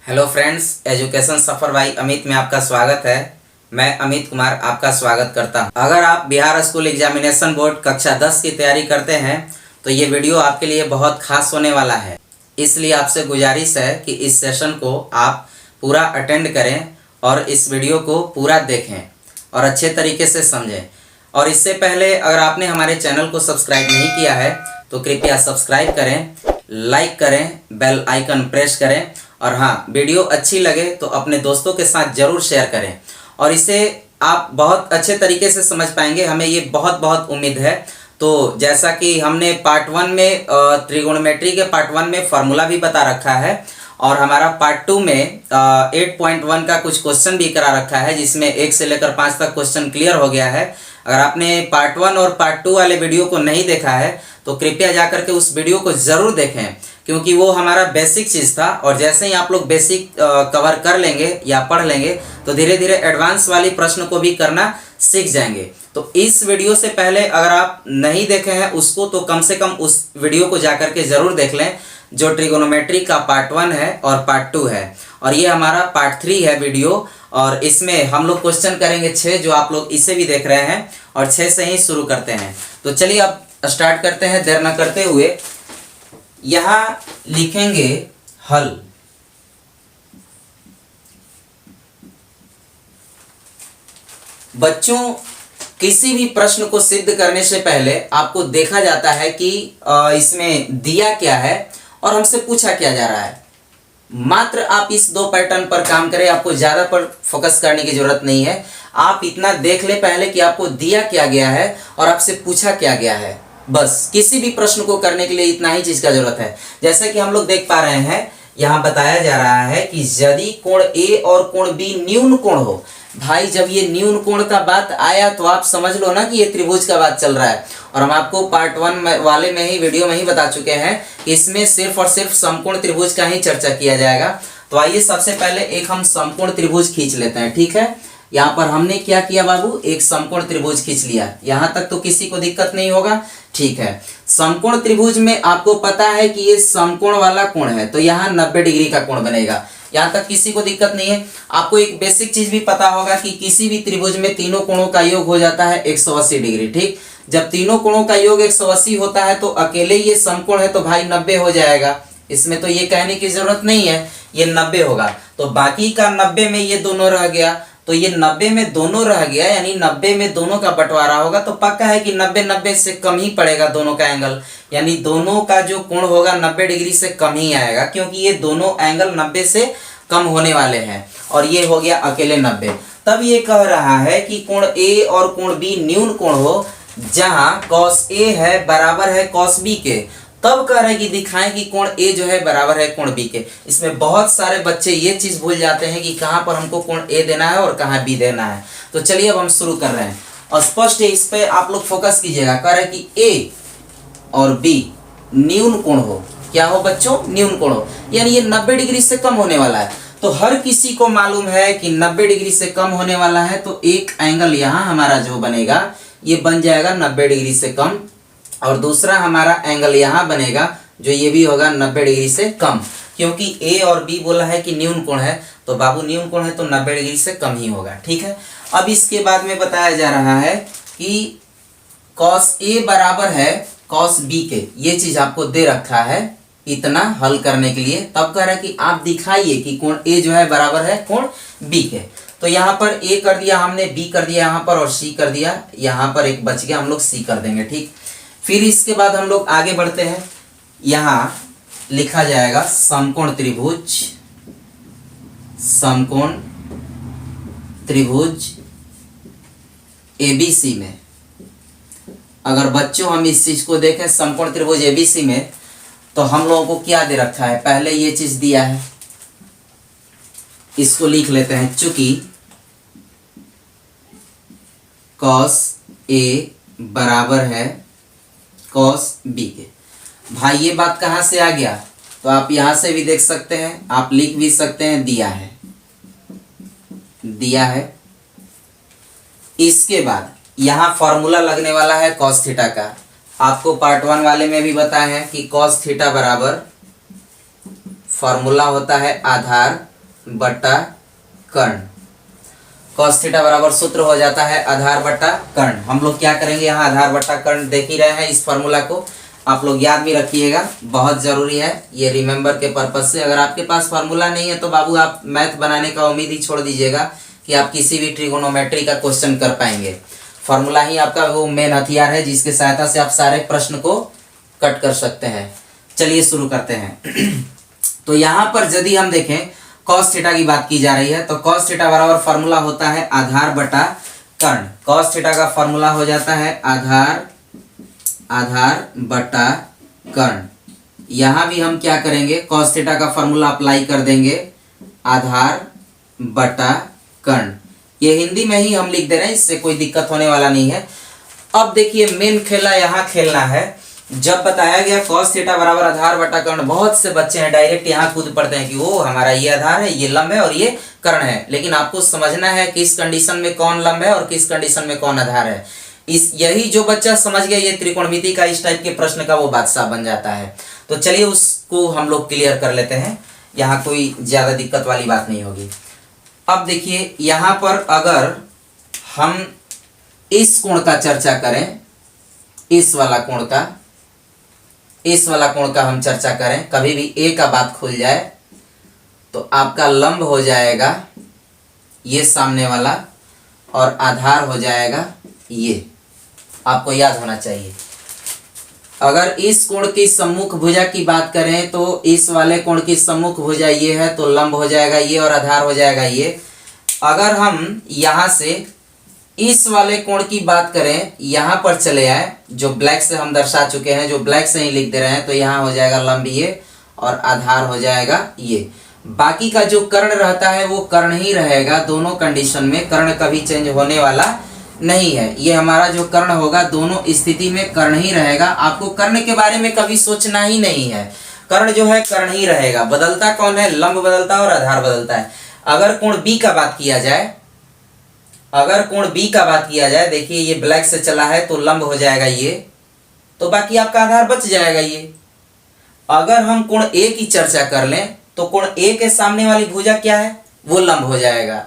Hello friends, education suffer by Amit में आपका स्वागत है। मैं अमित कुमार आपका स्वागत करता हूं। अगर आप बिहार स्कूल एग्जामिनेशन बोर्ड कक्षा 10 की तैयारी करते हैं तो ये वीडियो आपके लिए बहुत खास होने वाला है। इसलिए आपसे गुजारिश है कि इस सेशन को आप पूरा अटेंड करें और इस वीडियो को पूरा देखें और अच्छे तरीके से समझें। और इससे पहले अगर आपने हमारे चैनल को सब्सक्राइब नहीं किया है तो कृपया सब्सक्राइब करें, लाइक करें, बेल आइकन प्रेस करें और हाँ, वीडियो अच्छी लगे तो अपने दोस्तों के साथ ज़रूर शेयर करें और इसे आप बहुत अच्छे तरीके से समझ पाएंगे, हमें ये बहुत बहुत उम्मीद है। तो जैसा कि हमने पार्ट 1 में त्रिगोणमेट्री के पार्ट 1 में फार्मूला भी बता रखा है और हमारा पार्ट 2 में 8.1 का कुछ क्वेश्चन भी करा रखा है जिसमें 1 से लेकर 5 तक क्वेश्चन क्लियर हो गया है। अगर आपने पार्ट 1 और पार्ट 2 वाले वीडियो को नहीं देखा है तो कृपया जाकर के उस वीडियो को ज़रूर देखें, क्योंकि वो हमारा बेसिक चीज़ था और जैसे ही आप लोग बेसिक कवर कर लेंगे या पढ़ लेंगे तो धीरे धीरे एडवांस वाली प्रश्न को भी करना सीख जाएंगे। तो इस वीडियो से पहले अगर आप नहीं देखे हैं उसको तो कम से कम उस वीडियो को जाकर के ज़रूर देख लें, जो ट्रिगोनोमेट्री का पार्ट 1 है और पार्ट 2 है और ये हमारा पार्ट 3 है वीडियो। और इसमें हम लोग क्वेश्चन करेंगे 6, जो आप लोग इसे भी देख रहे हैं, और 6 से ही शुरू करते हैं। तो चलिए अब स्टार्ट करते हैं देर न करते हुए। यहाँ लिखेंगे हल। बच्चों, किसी भी प्रश्न को सिद्ध करने से पहले आपको देखा जाता है कि इसमें दिया क्या है और हमसे पूछा क्या जा रहा है। मात्र आप इस 2 पैटर्न पर काम करें, आपको ज्यादा पर फोकस करने की जरूरत नहीं है। आप इतना देख ले पहले कि आपको दिया क्या गया है और आपसे पूछा क्या गया है। बस किसी भी प्रश्न को करने के लिए इतना ही चीज का जरूरत है। जैसे कि हम लोग देख पा रहे हैं, यहाँ बताया जा रहा है कि यदि कोण ए और कोण बी न्यून कोण हो। भाई, जब ये न्यून कोण का बात आया तो आप समझ लो ना कि ये त्रिभुज का बात चल रहा है। और हम आपको पार्ट 1 वाले में ही वीडियो में ही बता चुके हैं कि इसमें सिर्फ और सिर्फ समकोण त्रिभुज का ही चर्चा किया जाएगा। तो आइए सबसे पहले एक हम समकोण त्रिभुज खींच लेते हैं। ठीक है, यहाँ पर हमने क्या किया बाबू, एक समकोण त्रिभुज खींच लिया। यहाँ तक तो किसी को दिक्कत नहीं होगा। ठीक है, समकोण त्रिभुज में आपको पता है कि ये समकोण वाला कोण है तो यहाँ 90 डिग्री का कोण बनेगा। यहाँ तक किसी को दिक्कत नहीं है। आपको एक बेसिक चीज भी पता होगा कि किसी भी त्रिभुज में तीनों कोणों का योग हो जाता है 180 डिग्री। ठीक, जब तीनों कोणों का योग 180 होता है तो अकेले ये समकोण है तो भाई 90 हो जाएगा। इसमें तो ये कहने की जरूरत नहीं है, ये 90 होगा। तो बाकी का 90 में ये दोनों रह गया, तो ये 90 में दोनों रह गया, यानी 90 में दोनों का बंटवारा होगा तो पक्का है कि 90 से कम ही पड़ेगा दोनों का एंगल, यानी दोनों का जो कोण होगा 90 डिग्री से कम ही आएगा, क्योंकि ये दोनों एंगल 90 से कम होने वाले हैं और ये हो गया अकेले 90। तब ये कह रहा है कि कोण ए और कोण बी न्यून कोण हो, जहां cos A है बराबर है cos B के। तब कह रहे हैं कि दिखाएं कि कोण A जो है बराबर है कोण B के। इसमें बहुत सारे बच्चे ये चीज भूल जाते हैं कि कहां पर हमको कोण A देना है और कहां B देना है। तो चलिए अब हम शुरू कर रहे हैं और स्पष्ट है, इस पे आप लोग फोकस कीजिएगा। कह रहे हैं कि A और B न्यून कोण हो। क्या हो बच्चों? न्यून कोण हो, यानी ये 90 डिग्री से कम होने वाला है। तो हर किसी को मालूम है कि 90 डिग्री से कम होने वाला है, तो एक एंगल यहाँ हमारा जो बनेगा ये बन जाएगा 90 डिग्री से कम, और दूसरा हमारा एंगल यहाँ बनेगा जो ये भी होगा 90 डिग्री से कम, क्योंकि ए और बी बोला है कि न्यून कोण है। तो बाबू न्यून कोण है तो 90 डिग्री से कम ही होगा। ठीक है, अब इसके बाद में बताया जा रहा है कि cos A बराबर है cos B के। ये चीज आपको दे रखा है इतना हल करने के लिए। तब कह रहा है कि आप दिखाइए कि कोण A जो है बराबर है कोण B के। तो यहाँ पर A कर दिया हमने, B कर दिया यहाँ पर और C कर दिया। यहाँ पर एक बच गया, हम लोग C कर देंगे। ठीक, फिर इसके बाद हम लोग आगे बढ़ते हैं। यहाँ लिखा जाएगा समकोण त्रिभुज, समकोण त्रिभुज ABC में। अगर बच्चों हम इस चीज को देखें समकोण त्रिभुज ABC में, तो हम लोगों को क्या दे रखा है, पहले ये चीज दिया है, इसको लिख लेते हैं। चूंकि cos A बराबर है cos B के। भाई ये बात कहां से आ गया, तो आप यहां से भी देख सकते हैं, आप लिख भी सकते हैं, दिया है, दिया है। इसके बाद यहां फॉर्मूला लगने वाला है cos थीटा का। आपको पार्ट 1 वाले में भी बताया है कि cos थीटा बराबर फॉर्मूला होता है आधार बटा कर्ण। cos थीटा बराबर सूत्र हो जाता है आधार बटा कर्ण। हम लोग क्या करेंगे यहाँ आधार बटा कर्ण देख ही रहे हैं, इस फॉर्मूला को आप लोग याद भी रखिएगा, बहुत जरूरी है ये रिमेंबर के पर्पज से। अगर आपके पास फार्मूला नहीं है तो बाबू आप मैथ बनाने का उम्मीद ही छोड़ दीजिएगा कि आप किसी भी ट्रिगोनोमेट्री का क्वेश्चन कर पाएंगे। फार्मूला ही आपका वो मेन हथियार है जिसकी सहायता से आप सारे प्रश्न को कट कर सकते हैं। चलिए शुरू करते हैं। तो यहाँ पर यदि हम देखें cos थीटा की बात की जा रही है तो cos थीटा बराबर फार्मूला होता है आधार बटा कर्ण। cos थीटा का फार्मूला हो जाता है आधार बटा कर्ण। यहाँ भी हम क्या करेंगे cos थीटा का फार्मूला अप्लाई कर देंगे आधार बटा कर्ण। ये हिंदी में ही हम लिख दे रहे हैं, इससे कोई दिक्कत होने वाला नहीं है। अब देखिए मेन खेला यहाँ खेलना है। जब बताया गया cos थीटा बराबर आधार बटा कर्ण, बहुत से बच्चे हैं डायरेक्ट यहाँ कूद पड़ते हैं कि वो हमारा ये आधार है, ये लंब है और ये कर्ण है। लेकिन आपको समझना है किस कंडीशन में कौन लंब है और किस कंडीशन में कौन आधार है। यही जो बच्चा समझ गया ये त्रिकोणमिति का इस टाइप के प्रश्न का वो बादशाह बन जाता है। तो चलिए उसको हम लोग क्लियर कर लेते हैं, यहाँ कोई ज्यादा दिक्कत वाली बात नहीं होगी। अब देखिए यहाँ पर अगर हम इस कोण का चर्चा करें, इस वाला कोण का हम चर्चा करें, कभी भी ए का बात खुल जाए तो आपका लंब हो जाएगा ये सामने वाला और आधार हो जाएगा ये, आपको याद होना चाहिए। अगर इस कोण की सम्मुख भुजा की बात करें तो इस वाले कोण की सम्मुख भुजा ये है तो लंब हो जाएगा ये और आधार हो जाएगा ये। अगर हम यहाँ से इस वाले कोण की बात करें, यहाँ पर चले आए, जो ब्लैक से हम दर्शा चुके हैं, जो ब्लैक से ही लिख दे रहे हैं, तो यहाँ हो जाएगा लंब ये और आधार हो जाएगा ये। बाकी का जो कर्ण रहता है वो कर्ण ही रहेगा दोनों कंडीशन में, कर्ण कभी चेंज होने वाला नहीं है। ये हमारा जो कर्ण होगा दोनों स्थिति में कर्ण ही रहेगा। आपको कर्ण के बारे में कभी सोचना ही नहीं है, कर्ण जो है कर्ण ही रहेगा। बदलता कौन है? लंब बदलता है और आधार बदलता है। अगर कोण बी का बात किया जाए, देखिए ये ब्लैक से चला है तो लंब हो जाएगा ये, तो बाकी आपका आधार बच जाएगा ये। अगर हम कोण ए की चर्चा कर लें तो कोण ए के सामने वाली भुजा क्या है? वो लंब हो जाएगा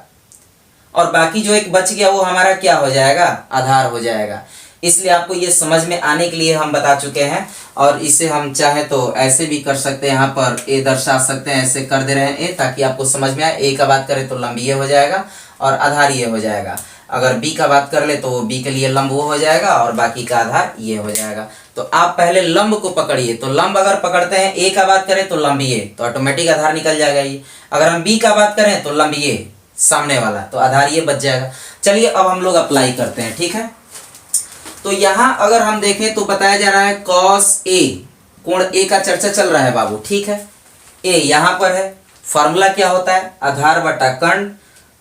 और बाकी जो एक बच गया वो हमारा क्या हो जाएगा? आधार हो जाएगा। इसलिए आपको ये समझ में आने के लिए हम बता चुके हैं और इसे हम चाहे तो ऐसे भी कर सकते हैं, यहाँ पर ए दर्शा सकते हैं, ऐसे कर दे रहे हैं ए, ताकि आपको समझ में आए। ए का बात करें तो लंब ये हो जाएगा और आधार ये हो जाएगा। अगर बी का बात कर ले तो बी के लिए लंब वो हो जाएगा और बाकी का आधार ये हो जाएगा। तो आप पहले लंब को पकड़िए, तो लंब अगर पकड़ते हैं ए का बात करें तो लंब ये, तो ऑटोमेटिक आधार निकल जाएगा ये। अगर हम बी का बात करें तो लंब ये सामने वाला, तो आधार ये बच जाएगा। चलिए अब हम लोग अप्लाई करते हैं, ठीक है। तो यहाँ अगर हम देखें तो बताया जा रहा है cos ए, कोण ए का चर्चा चल रहा है बाबू, ठीक है। ए यहाँ पर है, फॉर्मूला क्या होता है? आधार बटा कर्ण।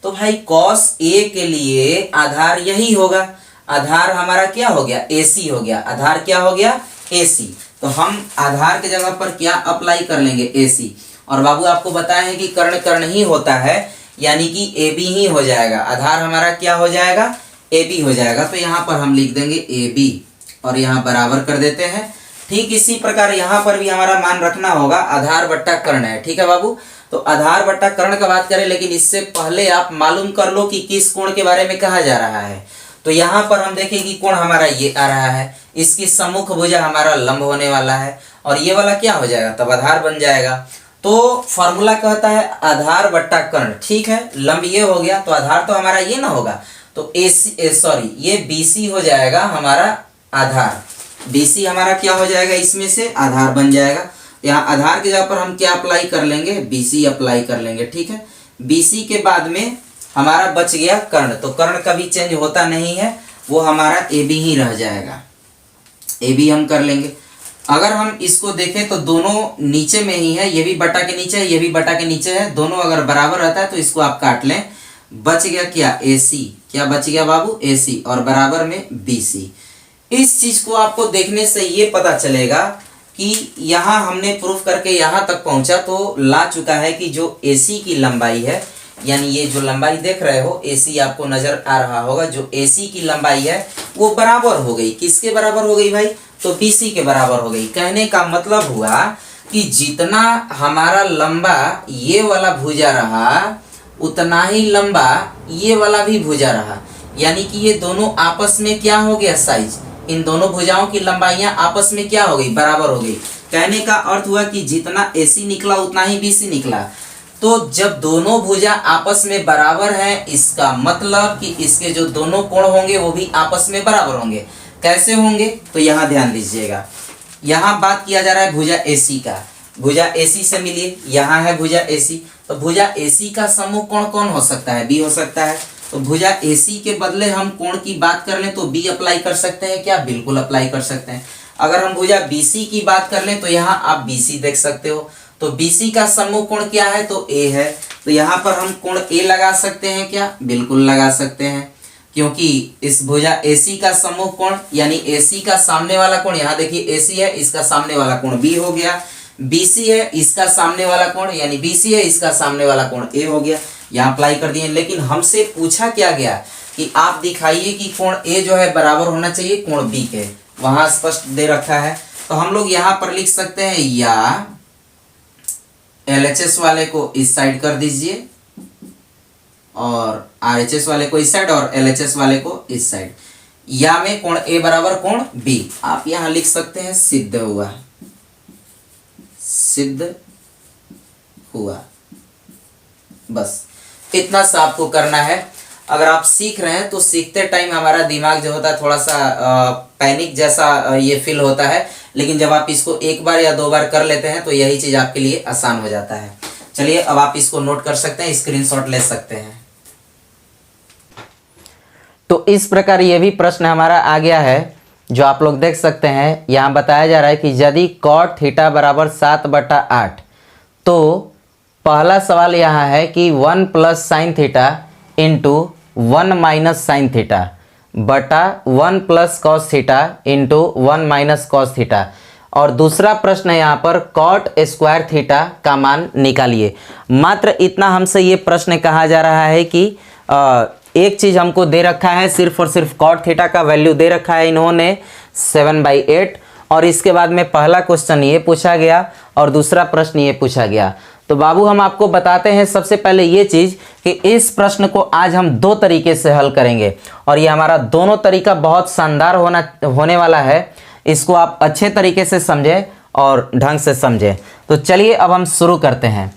तो भाई cos ए के लिए आधार यही होगा, आधार हमारा क्या हो गया? AC हो गया। आधार क्या हो गया? AC। तो हम आधार के जगह पर क्या अप्लाई कर लेंगे? AC। और बाबू आपको बताया है कि कर्ण कर्ण ही होता है, यानी कि AB ही हो जाएगा। आधार हमारा क्या हो जाएगा? AB हो जाएगा। तो यहाँ पर हम लिख देंगे AB और यहाँ बराबर कर देते हैं। ठीक इसी प्रकार यहाँ पर भी हमारा मान रखना होगा, आधार बट्टा कर्ण है, ठीक है बाबू। तो आधार बट्टा कर्ण का बात करें, लेकिन इससे पहले आप मालूम कर लो कि किस कोण के बारे में कहा जा रहा है। तो यहाँ पर हम देखें कि कोण हमारा ये आ रहा है, इसकी सम्मुख भुजा हमारा लंब होने वाला है और ये वाला क्या हो जाएगा? तब आधार बन जाएगा। तो फॉर्मूला कहता है आधार बट्टा कर्ण, ठीक है। लंब ये हो गया तो आधार तो हमारा ये ना होगा, तो ये BC हो जाएगा हमारा आधार। BC हमारा क्या हो जाएगा? इसमें से आधार बन जाएगा। यहाँ आधार की जगह पर हम क्या अप्लाई कर लेंगे? BC अप्लाई कर लेंगे, ठीक है। BC के बाद में हमारा बच गया कर्ण, तो कर्ण कभी चेंज होता नहीं है, वो हमारा AB ही रह जाएगा। AB हम कर लेंगे। अगर हम इसको देखें तो दोनों नीचे में ही है, ये भी बटा के नीचे है, ये भी बटा के नीचे है, दोनों अगर बराबर रहता है तो इसको आप काट लें। बच गया क्या? AC। क्या बच गया बाबू? AC और बराबर में BC। इस चीज को आपको देखने से ये पता चलेगा कि यहाँ हमने प्रूफ करके यहाँ तक पहुंचा तो ला चुका है कि जो AC की लंबाई है, यानी ये जो लंबाई देख रहे हो AC आपको नजर आ रहा होगा, जो AC की लंबाई है वो बराबर हो गई। किसके बराबर हो गई भाई? तो BC के बराबर हो गई। कहने का मतलब हुआ कि जितना हमारा लंबा ये वाला भुजा रहा उतना ही लंबा ये वाला भी भुजा रहा, यानी कि ये दोनों आपस में क्या हो गया, साइज, इन दोनों भुजाओं की लंबाइयां आपस में क्या हो गई, बराबर हो गई। कहने का अर्थ हुआ कि जितना AC निकला उतना ही BC निकला। तो जब दोनों भुजा आपस में बराबर हैं, इसका मतलब कि इसके जो दोनों कोण होंगे वो भी आपस में बराबर होंगे। कैसे होंगे, तो यहाँ ध्यान दीजिएगा। यहाँ बात किया जा रहा है भुजा AC का, भुजा AC से मिलिए, यहाँ है भुजा AC, तो भुजा AC का समूह कोण कौन हो सकता है, B हो सकता है। तो भुजा AC के बदले हम कोण की बात कर लें तो B अप्लाई कर सकते हैं क्या, बिल्कुल अप्लाई कर सकते हैं। अगर हम भुजा BC की बात कर लें तो यहाँ आप BC देख सकते हो, तो BC का समूह कोण क्या है, तो A है, तो यहाँ पर हम कोण A लगा सकते हैं क्या, बिल्कुल लगा सकते हैं, क्योंकि इस भुजा AC का समूह कोण यानी AC का सामने वाला कोण, यहाँ देखिए AC है, इसका सामने वाला कोण B हो गया, BC है, इसका सामने वाला कोण यानी BC है, इसका सामने वाला कोण A हो गया, यहाँ अप्लाई कर दिए। लेकिन हमसे पूछा क्या गया कि आप दिखाइए कि कोण A जो है बराबर होना चाहिए कोण B के, वहां स्पष्ट दे रखा है। तो हम लोग यहाँ पर लिख सकते हैं, या LHS वाले को इस साइड कर दीजिए और RHS वाले को इस साइड और LHS वाले को इस साइड, या में कोण A बराबर कोण B, आप यहां लिख सकते हैं सिद्ध हुआ, सिद्ध हुआ। बस इतना सा आपको करना है। अगर आप सीख रहे हैं तो सीखते टाइम हमारा दिमाग जो होता है थोड़ा सा पैनिक जैसा ये फील होता है, लेकिन जब आप इसको एक बार या 2 बार कर लेते हैं तो यही चीज आपके लिए आसान हो जाता है। चलिए अब आप इसको नोट कर सकते हैं, स्क्रीनशॉट ले सकते हैं। तो इस प्रकार ये भी प्रश्न हमारा आ गया है, जो आप लोग देख सकते हैं। यहाँ बताया जा रहा है कि यदि cot थीटा बराबर 7/8, तो पहला सवाल यहाँ है कि 1 plus sine theta into 1 minus sine theta बटा 1 plus cos theta into 1 minus cos theta, और दूसरा प्रश्न है यहाँ पर कॉट स्क्वायर थीटा का मान निकालिए। मात्र इतना हमसे ये प्रश्न कहा जा रहा है कि एक चीज़ हमको दे रखा है, सिर्फ और सिर्फ कॉट थीटा का वैल्यू दे रखा है इन्होंने 7/8, और इसके बाद में पहला क्वेश्चन ये पूछा गया और दूसरा प्रश्न ये पूछा गया। तो बाबू हम आपको बताते हैं सबसे पहले ये चीज़ कि इस प्रश्न को आज हम 2 तरीके से हल करेंगे, और ये हमारा दोनों तरीका बहुत शानदार होने वाला है। इसको आप अच्छे तरीके से समझें और ढंग से समझें। तो चलिए अब हम शुरू करते हैं।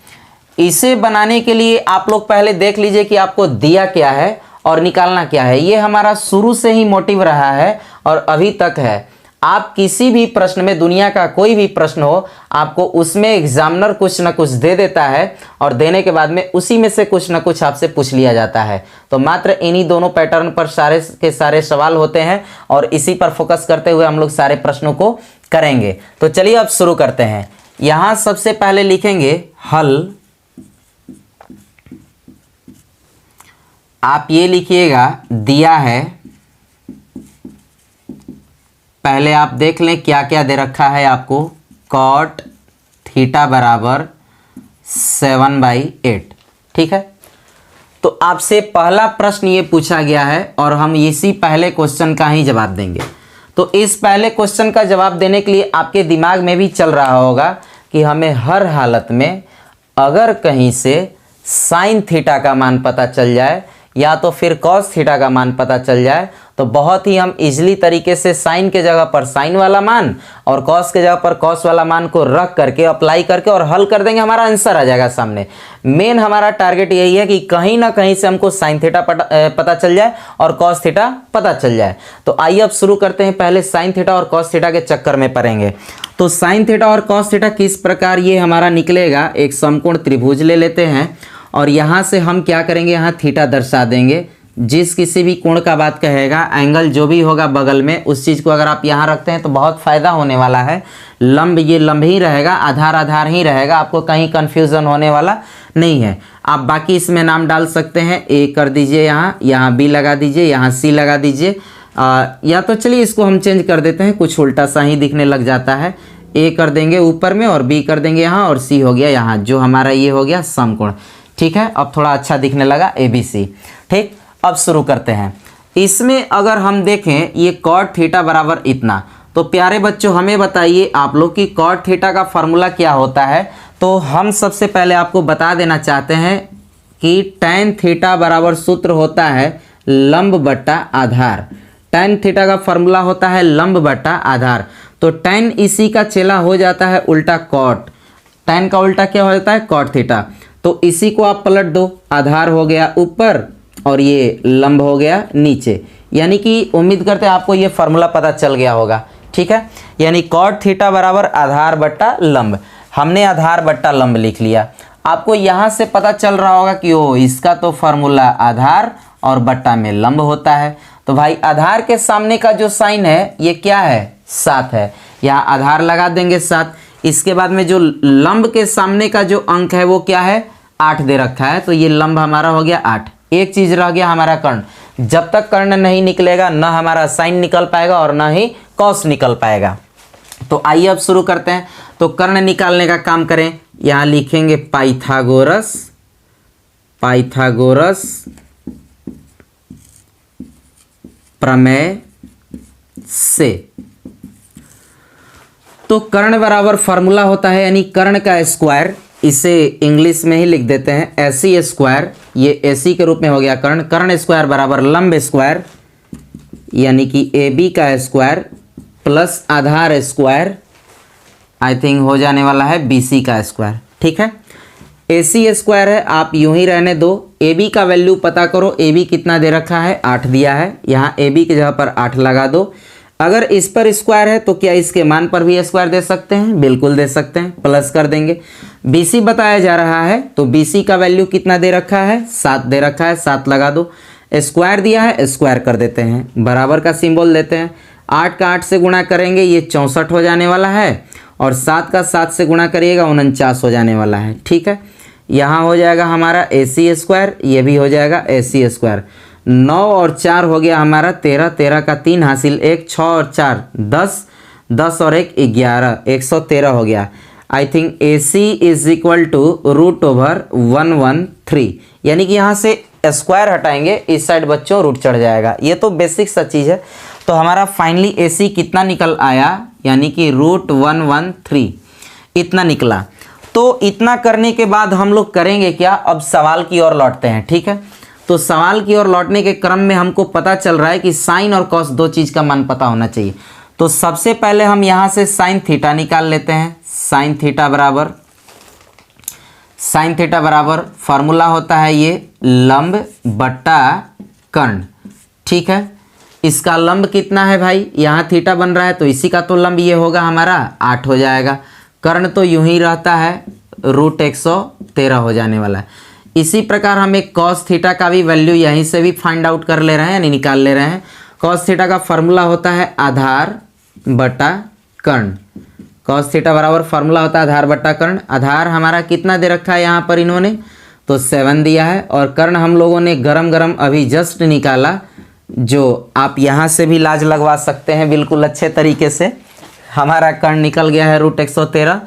इसे बनाने के लिए आप लोग पहले देख लीजिए कि आपको दिया क्या है और निकालना क्या है। ये हमारा शुरू से ही मोटिव रहा है और अभी तक है। आप किसी भी प्रश्न में, दुनिया का कोई भी प्रश्न हो, आपको उसमें एग्जामिनर कुछ ना कुछ दे देता है और देने के बाद में उसी में से कुछ ना कुछ आपसे पूछ लिया जाता है। तो मात्र इन्हीं दोनों पैटर्न पर सारे के सारे सवाल होते हैं और इसी पर फोकस करते हुए हम लोग सारे प्रश्नों को करेंगे। तो चलिए अब शुरू करते हैं। यहाँ सबसे पहले लिखेंगे हल। आप ये लिखिएगा दिया है, पहले आप देख लें क्या क्या दे रखा है आपको। कॉट थीटा बराबर 7/8, ठीक है। तो आपसे पहला प्रश्न ये पूछा गया है और हम इसी पहले क्वेश्चन का ही जवाब देंगे। तो इस पहले क्वेश्चन का जवाब देने के लिए आपके दिमाग में भी चल रहा होगा कि हमें हर हालत में अगर कहीं से साइन थीटा का मान पता चल जाए या तो फिर कॉस थीटा का मान पता चल जाए तो बहुत ही हम इजीली तरीके से साइन के जगह पर साइन वाला मान और कॉस के जगह पर कॉस वाला मान को रख करके अप्लाई करके और हल कर देंगे, हमारा आंसर आ जाएगा सामने। मेन हमारा टारगेट यही है कि कहीं ना कहीं से हमको साइन थीटा पता चल जाए और कॉस थीटा पता चल जाए। तो आइए अब शुरू करते हैं। पहले साइन थीटा और कॉस थीटा के चक्कर में पड़ेंगे। तो साइन थीटा और कॉस थीटा किस प्रकार ये हमारा निकलेगा, एक समकोण त्रिभुज ले लेते हैं और यहाँ से हम क्या करेंगे, यहाँ थीटा दर्शा देंगे। जिस किसी भी कोण का बात कहेगा, एंगल जो भी होगा बगल में, उस चीज़ को अगर आप यहाँ रखते हैं तो बहुत फ़ायदा होने वाला है। लंब ये लंब ही रहेगा, आधार आधार ही रहेगा, आपको कहीं कन्फ्यूज़न होने वाला नहीं है। आप बाकी इसमें नाम डाल सकते हैं, ए कर दीजिए, यहाँ बी लगा दीजिए, यहाँ सी लगा दीजिए, या तो चलिए इसको हम चेंज कर देते हैं, कुछ उल्टा सा ही दिखने लग जाता है। ए कर देंगे ऊपर में और बी कर देंगे यहाँ और सी हो गया यहाँ, जो हमारा ये हो गया समकोण। ठीक है, अब थोड़ा अच्छा दिखने लगा ABC। ठीक, अब शुरू करते हैं। इसमें अगर हम देखें ये कॉट थीटा बराबर इतना, तो प्यारे बच्चों हमें बताइए आप लोग की कॉट थीटा का फॉर्मूला क्या होता है। तो हम सबसे पहले आपको बता देना चाहते हैं कि टैन थीटा बराबर सूत्र होता है लंब बट्टा आधार। टैन थीटा का फॉर्मूला होता है लंब बट्टा आधार। तो टैन इसी का चेला हो जाता है उल्टा कॉट। टैन का उल्टा क्या हो जाता है कॉट थीटा। तो इसी को आप पलट दो, आधार हो गया ऊपर और ये लंब हो गया नीचे। यानी कि उम्मीद करते हैं आपको ये फॉर्मूला पता चल गया होगा। ठीक है, यानी कॉट थीटा बराबर आधार बट्टा लंब। हमने आधार बट्टा लंब लिख लिया। आपको यहाँ से पता चल रहा होगा कि ओ इसका तो फॉर्मूला आधार और बट्टा में लंब होता है। तो भाई आधार के सामने का जो साइन है ये क्या है 7 है, यहाँ आधार लगा देंगे 7। इसके बाद में जो लंब के सामने का जो अंक है वो क्या है 8 दे रखा है, तो ये लंब हमारा हो गया 8। एक चीज रह गया हमारा कर्ण। जब तक कर्ण नहीं निकलेगा न हमारा साइन निकल पाएगा और न ही कॉस निकल पाएगा। तो आइए अब शुरू करते हैं। तो कर्ण निकालने का काम करें। यहां लिखेंगे पाइथागोरस प्रमेय से। तो कर्ण बराबर फॉर्मूला होता है यानी कर्ण का स्क्वायर, इसे इंग्लिश में ही लिख देते हैं एसी स्क्वायर। ये एसी के रूप में हो गया कर्ण। कर्ण स्क्वायर बराबर लंब स्क्वायर यानी कि ए बी का square plus Aadhaar square, I think हो जाने वाला है बीसी का स्क्वायर। ठीक है, एसी स्क्वायर है, आप यूं ही रहने दो। ए बी का वैल्यू पता करो। ए बी कितना दे रखा है 8 दिया है, यहाँ ए बी की जगह पर 8 लगा दो। अगर इस पर स्क्वायर है तो क्या इसके मान पर भी स्क्वायर दे सकते हैं? बिल्कुल दे सकते हैं, प्लस कर देंगे। बीसी बताया जा रहा है तो बीसी का वैल्यू कितना दे रखा है 7 दे रखा है, 7 लगा दो। स्क्वायर दिया है, स्क्वायर कर देते हैं, बराबर का सिंबल देते हैं। 8 का 8 से गुणा करेंगे ये 64 हो जाने वाला है, और 7 का 7 से गुणा करिएगा 49 हो जाने वाला है। ठीक है, यहाँ हो जाएगा हमारा एसी स्क्वायर, ये भी हो जाएगा एसी स्क्वायर। 9 और 4 हो गया हमारा 13, 13 का 3 हासिल 1, 6 और 4 10, 10 और 1 11, 113 हो गया। I think AC is equal to √113, यानी कि यहाँ से स्क्वायर हटाएंगे इस साइड बच्चों रूट चढ़ जाएगा। ये तो बेसिक सा चीज़ है। तो हमारा फाइनली AC कितना निकल आया, यानी कि √113 इतना निकला। तो इतना करने के बाद हम लोग करेंगे क्या, अब सवाल की ओर लौटते हैं। ठीक है, तो सवाल की ओर लौटने के क्रम में हमको पता चल रहा है कि साइन और कॉस दो चीज़ का मान पता होना चाहिए। तो सबसे पहले हम यहाँ से साइन थीटा निकाल लेते हैं। साइन थीटा बराबर फार्मूला होता है ये लंब बट्टा कर्ण। ठीक है, इसका लंब कितना है भाई, यहाँ थीटा बन रहा है तो इसी का तो लंब ये होगा हमारा 8 हो जाएगा। कर्ण तो यूं ही रहता है √113 हो जाने वाला है। इसी प्रकार हम एक कॉस थीटा का भी वैल्यू यहीं से भी फाइंड आउट कर ले रहे हैं, यानी निकाल ले रहे हैं। कॉस थीटा का फॉर्मूला होता है आधार बटा कर्ण। कॉस थीटा बराबर फार्मूला होता है आधार बट्टा कर्ण। आधार हमारा कितना दे रखा है यहाँ पर इन्होंने, तो 7 दिया है, और कर्ण हम लोगों ने गरम गरम अभी जस्ट निकाला, जो आप यहाँ से भी लाज लगवा सकते हैं बिल्कुल अच्छे तरीके से। हमारा कर्ण निकल गया है √113।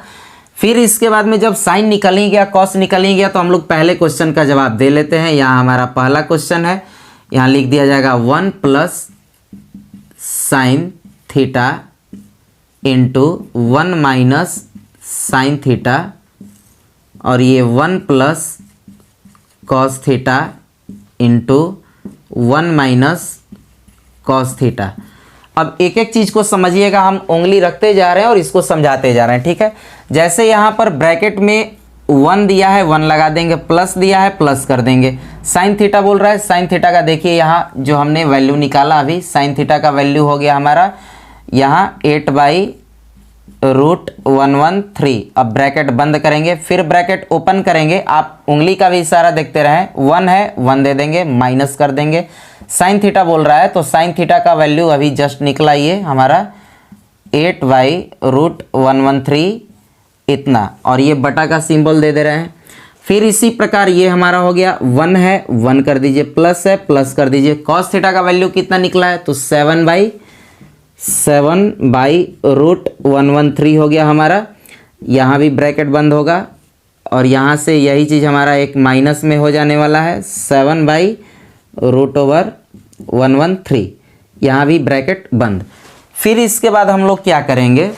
फिर इसके बाद में जब साइन निकल ही गया, कॉस निकल ही गया, तो हम लोग पहले क्वेश्चन का जवाब दे लेते हैं। यहाँ हमारा पहला क्वेश्चन है, यहाँ लिख दिया जाएगा 1 plus sine theta into 1 minus sine theta, और ये 1 plus cos theta into 1 minus cos theta. अब एक एक चीज़ को समझिएगा, हम उंगली रखते जा रहे हैं और इसको समझाते जा रहे हैं। ठीक है, जैसे यहाँ पर ब्रैकेट में 1 दिया है 1 लगा देंगे, प्लस दिया है प्लस कर देंगे। साइन थीटा बोल रहा है, साइन थीटा का देखिए यहाँ जो हमने वैल्यू निकाला अभी, साइन थीटा का वैल्यू हो गया हमारा यहाँ 8/√113। अब ब्रैकेट बंद करेंगे, फिर ब्रैकेट ओपन करेंगे। आप उंगली का भी इशारा देखते रहें, 1 है 1 दे देंगे, माइनस कर देंगे। साइन थीटा बोल रहा है तो साइन थीटा का वैल्यू अभी जस्ट निकला ये हमारा 8/√113 इतना, और ये बटा का सिंबल दे रहे हैं। फिर इसी प्रकार ये हमारा हो गया 1 है 1 कर दीजिए, प्लस है प्लस कर दीजिए। कॉस थीटा का वैल्यू कितना निकला है, तो 7/√113 हो गया हमारा। यहाँ भी ब्रैकेट बंद होगा, और यहाँ से यही चीज़ हमारा एक माइनस में हो जाने वाला है 7/√113। यहाँ भी ब्रैकेट बंद। फिर इसके बाद हम लोग क्या करेंगे,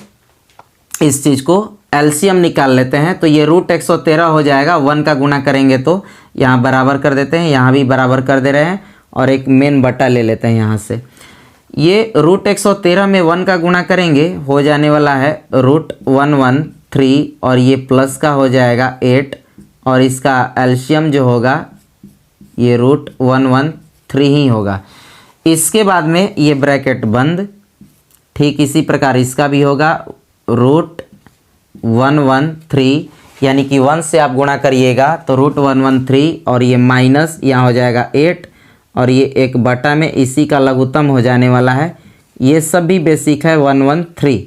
इस चीज़ को एलसीएम निकाल लेते हैं। तो ये रूट 113 हो जाएगा, 1 का गुना करेंगे तो यहाँ बराबर कर देते हैं, यहाँ भी बराबर कर दे रहे हैं और एक मेन बटा ले लेते हैं यहाँ से। ये रूट 113 में 1 का गुना करेंगे, हो जाने वाला है रूट 113 और ये प्लस का हो जाएगा 8 और इसका एलसीएम जो होगा ये रूट 113 ही होगा। इसके बाद में ये ब्रैकेट बंद, ठीक इसी प्रकार इसका भी होगा रूट 113 यानी कि 1 से आप गुणा करिएगा तो रूट 113 और ये माइनस यहाँ हो जाएगा 8 और ये एक बटा में इसी का लघुत्तम हो जाने वाला है। ये सब भी बेसिक है 113।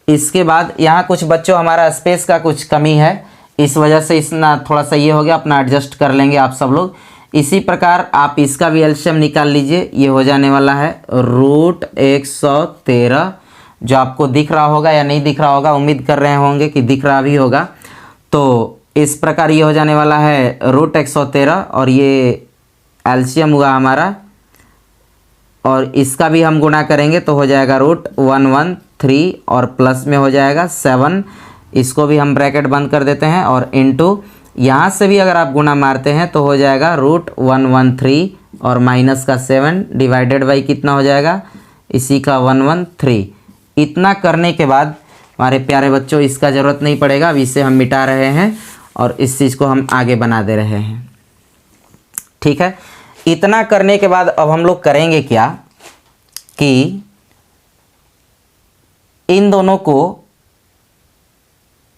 इसके बाद यहाँ कुछ बच्चों हमारा स्पेस का कुछ कमी है, इस वजह से इसना थोड़ा सा ये हो गया, अपना एडजस्ट कर लेंगे आप सब लोग। इसी प्रकार आप इसका भी एलसीएम निकाल लीजिए, ये हो जाने वाला है रूट 113 जो आपको दिख रहा होगा या नहीं दिख रहा होगा, उम्मीद कर रहे होंगे कि दिख रहा भी होगा। तो इस प्रकार ये हो जाने वाला है रूट 113 और ये एलसीएम हुआ हमारा और इसका भी हम गुणा करेंगे तो हो जाएगा रूट 113 और प्लस में हो जाएगा 7, इसको भी हम ब्रैकेट बंद कर देते हैं और इनटू यहाँ से भी अगर आप गुणा मारते हैं तो हो जाएगा रूट 113 और माइनस का 7 डिवाइडेड बाई कितना हो जाएगा इसी का 113। इतना करने के बाद हमारे प्यारे बच्चों इसका ज़रूरत नहीं पड़ेगा, अब इसे हम मिटा रहे हैं और इस चीज़ को हम आगे बना दे रहे हैं। ठीक है, इतना करने के बाद अब हम लोग करेंगे क्या कि इन दोनों को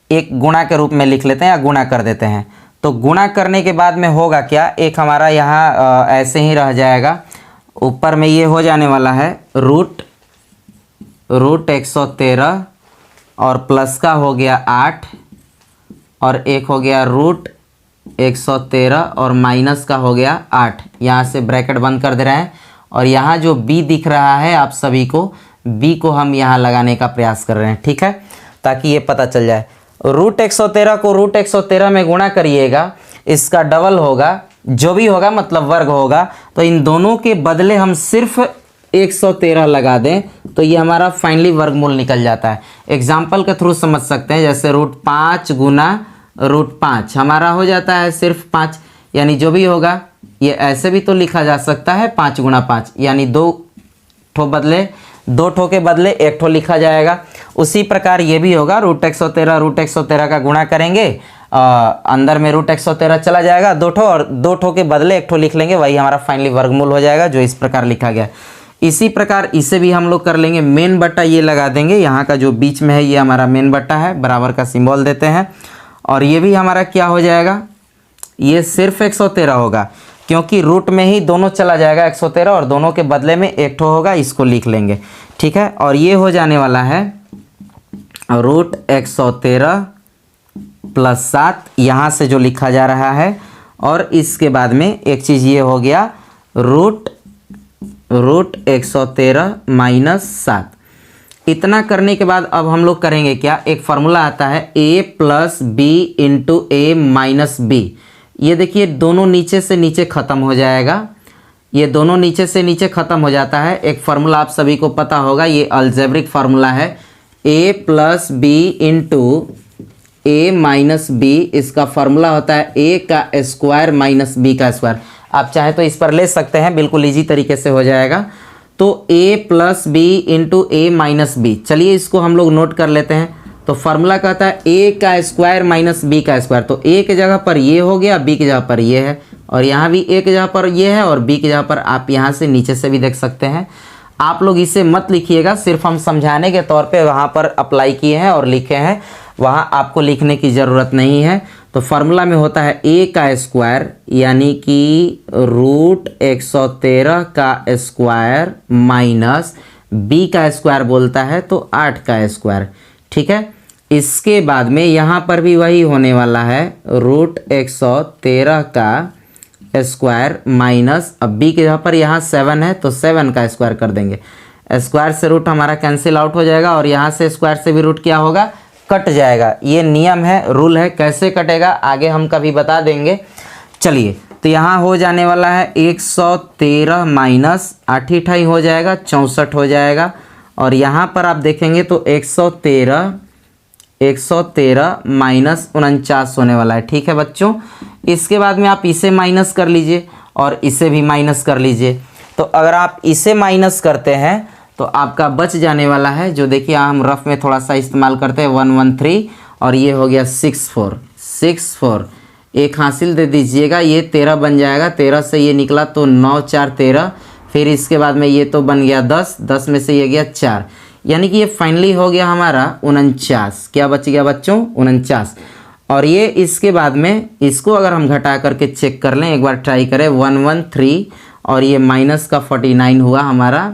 एक गुणा के रूप में लिख लेते हैं या गुणा कर देते हैं। तो गुणा करने के बाद में होगा क्या, एक हमारा यहाँ ऐसे ही रह जाएगा, ऊपर में ये हो जाने वाला है रूट 113 और प्लस का हो गया 8 और एक हो गया रूट 113 और माइनस का हो गया 8। यहाँ से ब्रैकेट बंद कर दे रहे हैं और यहाँ जो b दिख रहा है आप सभी को, b को हम यहाँ लगाने का प्रयास कर रहे हैं। ठीक है, ताकि ये पता चल जाए। रूट 113 को रूट 113 में गुणा करिएगा, इसका डबल होगा, जो भी होगा मतलब वर्ग होगा, तो इन दोनों के बदले हम सिर्फ 113 लगा दें तो ये हमारा फाइनली वर्गमूल निकल जाता है। एग्जाम्पल के थ्रू समझ सकते हैं, जैसे रूट 5 गुना रूट 5 हमारा हो जाता है सिर्फ 5, यानी जो भी होगा ये ऐसे भी तो लिखा जा सकता है 5 गुना 5, यानी 2 ठो के बदले 1 ठो लिखा जाएगा। उसी प्रकार ये भी होगा रूट 113 का गुणा करेंगे, अंदर में रूट 113 चला जाएगा 2 ठो और 2 ठो के बदले 1 ठो लिख लेंगे, वही हमारा फाइनली वर्गमूल हो जाएगा जो इस प्रकार लिखा गया। इसी प्रकार इसे भी हम लोग कर लेंगे, मेन बट्टा ये लगा देंगे, यहाँ का जो बीच में है ये हमारा मेन बट्टा है, बराबर का सिंबल देते हैं और ये भी हमारा क्या हो जाएगा, ये सिर्फ 113 होगा क्योंकि रूट में ही दोनों चला जाएगा 113 और दोनों के बदले में 1 ठो होगा, इसको लिख लेंगे। ठीक है, और ये हो जाने वाला है रूट 113 प्लस 7 यहाँ से जो लिखा जा रहा है, और इसके बाद में एक चीज़ ये हो गया रूट 113 माइनस 7। इतना करने के बाद अब हम लोग करेंगे क्या, एक फार्मूला आता है a plus b into a minus b. ये देखिए दोनों नीचे से नीचे ख़त्म हो जाएगा, ये दोनों नीचे से नीचे ख़त्म हो जाता है। एक फार्मूला आप सभी को पता होगा, ये अलजेब्रिक फार्मूला है, a plus b into a minus b. इसका फार्मूला होता है a का स्क्वायर माइनस b का स्क्वायर। आप चाहे तो इस पर ले सकते हैं, बिल्कुल इजी तरीके से हो जाएगा। तो a plus b into a minus b, चलिए इसको हम लोग नोट कर लेते हैं। तो फार्मूला कहता है a का स्क्वायर माइनस b का स्क्वायर, तो a की जगह पर ये हो गया, b की जगह पर ये है, और यहाँ भी a की जगह पर ये है और b की जगह पर आप यहाँ से नीचे से भी देख सकते हैं। आप लोग इसे मत लिखिएगा, सिर्फ हम समझाने के तौर पे वहाँ पर अप्लाई किए हैं और लिखे हैं, वहाँ आपको लिखने की ज़रूरत नहीं है। तो फार्मूला में होता है a का स्क्वायर यानी कि रूट 113 का स्क्वायर माइनस b का स्क्वायर बोलता है तो 8 का स्क्वायर। ठीक है, इसके बाद में यहाँ पर भी वही होने वाला है, रूट 113 का स्क्वायर माइनस, अब b की जगह पर यहाँ 7 है तो 7 का स्क्वायर कर देंगे। स्क्वायर से रूट हमारा कैंसिल आउट हो जाएगा और यहाँ से स्क्वायर से भी रूट क्या होगा, कट जाएगा। ये नियम है, रूल है, कैसे कटेगा आगे हम कभी बता देंगे। चलिए, तो यहाँ हो जाने वाला है 113 माइनस 8 हो जाएगा 64 हो जाएगा, और यहाँ पर आप देखेंगे तो 113 माइनस 49 होने वाला है। ठीक है बच्चों, इसके बाद में आप इसे माइनस कर लीजिए और इसे भी माइनस कर लीजिए। तो अगर आप इसे माइनस करते हैं तो आपका बच जाने वाला है, जो देखिए हम रफ में थोड़ा सा इस्तेमाल करते हैं, 113 और ये हो गया 64। एक हासिल दे दीजिएगा, ये 13 बन जाएगा। 13 से ये निकला तो 9 4 13, फिर इसके बाद में ये तो बन गया 10 में से ये गया 4, यानी कि ये फाइनली हो गया हमारा 49। क्या बच गया बच्चों? 49। और ये इसके बाद में इसको अगर हम घटा करके चेक कर लें, एक बार ट्राई करें, 113 और ये माइनस का 49 हुआ हमारा,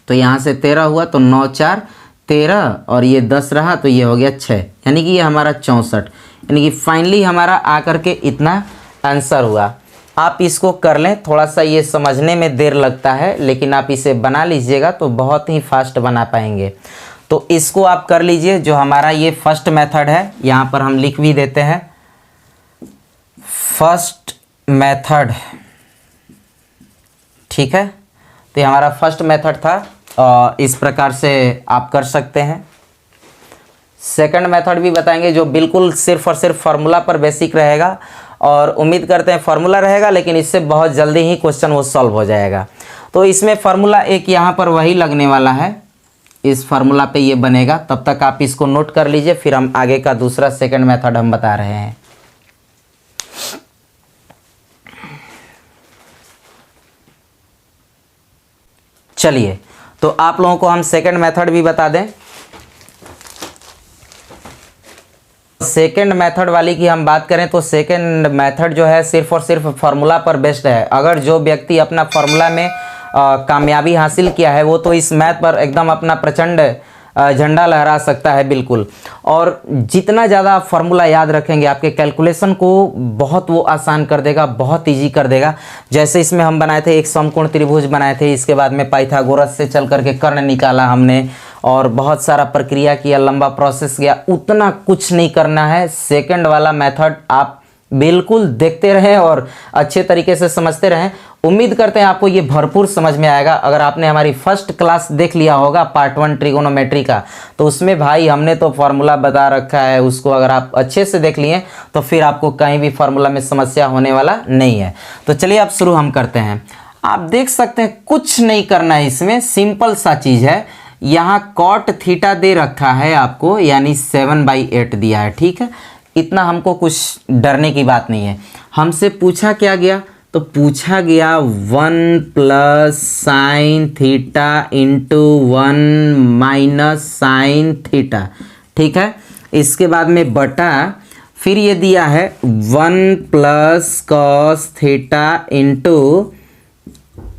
तो यहाँ से 13 हुआ तो 9 4 13 और ये 10 रहा तो ये हो गया 6, यानी कि ये हमारा 64, यानी कि फाइनली हमारा आकर के इतना आंसर हुआ। आप इसको कर लें, थोड़ा सा ये समझने में देर लगता है, लेकिन आप इसे बना लीजिएगा तो बहुत ही फास्ट बना पाएंगे। तो इसको आप कर लीजिए, जो हमारा ये फर्स्ट मेथड है, यहाँ पर हम लिख भी देते हैं फर्स्ट मेथड। ठीक है, तो ये हमारा फर्स्ट मेथड था, इस प्रकार से आप कर सकते हैं। सेकंड मेथड भी बताएंगे, जो बिल्कुल सिर्फ और सिर्फ फार्मूला पर बेसिक रहेगा, और उम्मीद करते हैं फार्मूला रहेगा लेकिन इससे बहुत जल्दी ही क्वेश्चन वो सॉल्व हो जाएगा। तो इसमें फार्मूला एक यहाँ पर वही लगने वाला है, इस फार्मूला पे ये बनेगा। तब तक आप इसको नोट कर लीजिए, फिर हम आगे का दूसरा सेकंड मेथड हम बता रहे हैं। चलिए, तो आप लोगों को हम सेकंड मेथड भी बता दें। सेकंड मेथड वाली की हम बात करें तो सेकंड मेथड जो है सिर्फ और सिर्फ फार्मूला पर बेस्ड है। अगर जो व्यक्ति अपना फार्मूला में कामयाबी हासिल किया है, वो तो इस मैथ पर एकदम अपना प्रचंड झंडा लहरा सकता है बिल्कुल। और जितना ज़्यादा आप फार्मूला याद रखेंगे, आपके कैलकुलेशन को बहुत वो आसान कर देगा, बहुत इजी कर देगा। जैसे इसमें हम बनाए थे, एक समकोण त्रिभुज बनाए थे, इसके बाद में पाइथागोरस से चल करके कर्ण निकाला हमने, और बहुत सारा प्रक्रिया किया, लंबा प्रोसेस गया। उतना कुछ नहीं करना है। सेकंड वाला मेथड आप बिल्कुल देखते रहें और अच्छे तरीके से समझते रहें। उम्मीद करते हैं आपको ये भरपूर समझ में आएगा। अगर आपने हमारी फर्स्ट क्लास देख लिया होगा पार्ट 1 ट्रिगोनोमेट्री का, तो उसमें भाई हमने तो फार्मूला बता रखा है, उसको अगर आप अच्छे से देख लिए तो फिर आपको कहीं भी फार्मूला में समस्या होने वाला नहीं है। तो चलिए अब शुरू हम करते हैं। आप देख सकते हैं कुछ नहीं करना है, इसमें सिंपल सा चीज़ है। यहाँ कॉट थीटा दे रखा है आपको, यानी 7/8 दिया है। ठीक है, इतना हमको कुछ डरने की बात नहीं है। हमसे पूछा क्या गया? तो पूछा गया 1 plus sine theta into 1 minus sine theta. ठीक है, इसके बाद में बटा, फिर ये दिया है 1 plus cos theta into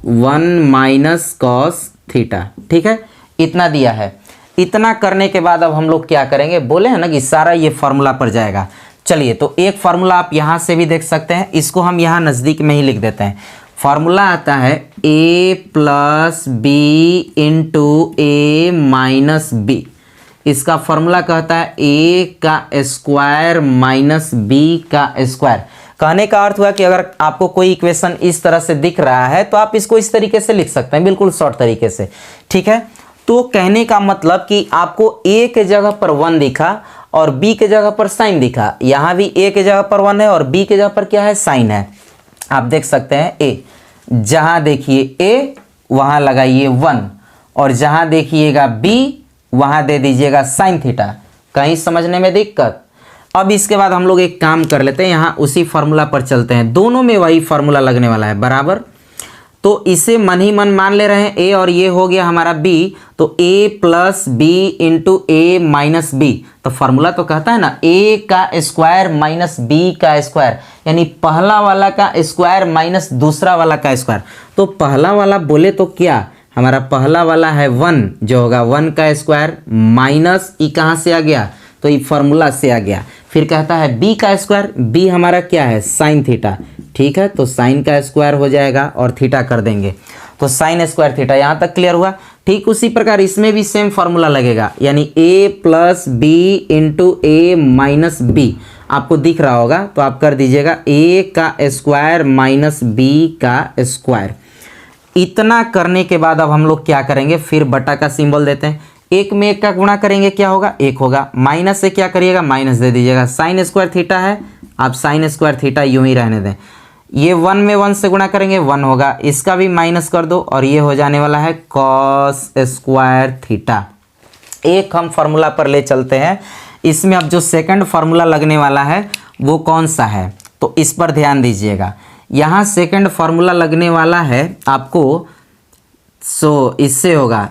1 minus cos theta. ठीक है, इतना दिया है। इतना करने के बाद अब हम लोग क्या करेंगे? बोले हैं ना कि सारा ये फार्मूला पर जाएगा। चलिए, तो एक फार्मूला आप यहाँ से भी देख सकते हैं, इसको हम यहाँ नज़दीक में ही लिख देते हैं। फार्मूला आता है a plus b into a minus b. इसका फार्मूला कहता है a का स्क्वायर माइनस b का स्क्वायर। कहने का अर्थ हुआ कि अगर आपको कोई इक्वेशन इस तरह से दिख रहा है तो आप इसको इस तरीके से लिख सकते हैं, बिल्कुल शॉर्ट तरीके से। ठीक है, तो कहने का मतलब कि आपको a के जगह पर 1 दिखा और b के जगह पर साइन दिखा। यहाँ भी a के जगह पर 1 है और b के जगह पर क्या है? साइन है। आप देख सकते हैं a, जहाँ देखिए a वहाँ लगाइए 1, और जहाँ देखिएगा b वहाँ दे दीजिएगा साइन थीटा। कहीं समझने में दिक्कत? अब इसके बाद हम लोग एक काम कर लेते हैं, यहाँ उसी फार्मूला पर चलते हैं। दोनों में वही फार्मूला लगने वाला है बराबर। तो इसे मन ही मन मान ले रहे हैं a, और ये हो गया हमारा b। तो a plus b into a minus b. तो फार्मूला तो कहता है ना a का स्क्वायर माइनस b का स्क्वायर, यानी पहला वाला का स्क्वायर माइनस दूसरा वाला का स्क्वायर। तो पहला वाला बोले तो क्या हमारा पहला वाला है 1, जो होगा 1 का स्क्वायर माइनस ई कहाँ से आ गया? तो ये फार्मूला से आ गया। फिर कहता है b का स्क्वायर, b हमारा क्या है? Sine theta. ठीक है, तो साइन का स्क्वायर हो जाएगा और थीटा कर देंगे, तो साइन स्क्वायर थीटा। यहाँ तक क्लियर हुआ? ठीक उसी प्रकार इसमें भी सेम फार्मूला लगेगा, यानी a plus b into a minus b. आपको दिख रहा होगा तो आप कर दीजिएगा a का स्क्वायर माइनस b का स्क्वायर। इतना करने के बाद अब हम लोग क्या करेंगे, फिर बटा का सिंबल देते हैं। एक में एक का गुणा करेंगे क्या होगा, एक होगा। माइनस से क्या करिएगा, माइनस दे दीजिएगा। साइन स्क्वायर थीटा है, आप साइन स्क्वायर थीटा यूं ही रहने दें। ये 1 में 1 से गुणा करेंगे 1 होगा, इसका भी माइनस कर दो और ये हो जाने वाला है कॉस स्क्वायर थीटा। एक हम फार्मूला पर ले चलते हैं। इसमें अब जो सेकंड फार्मूला लगने वाला है वो कौन सा है, तो इस पर ध्यान दीजिएगा। यहाँ सेकंड फार्मूला लगने वाला है आपको, सो इससे होगा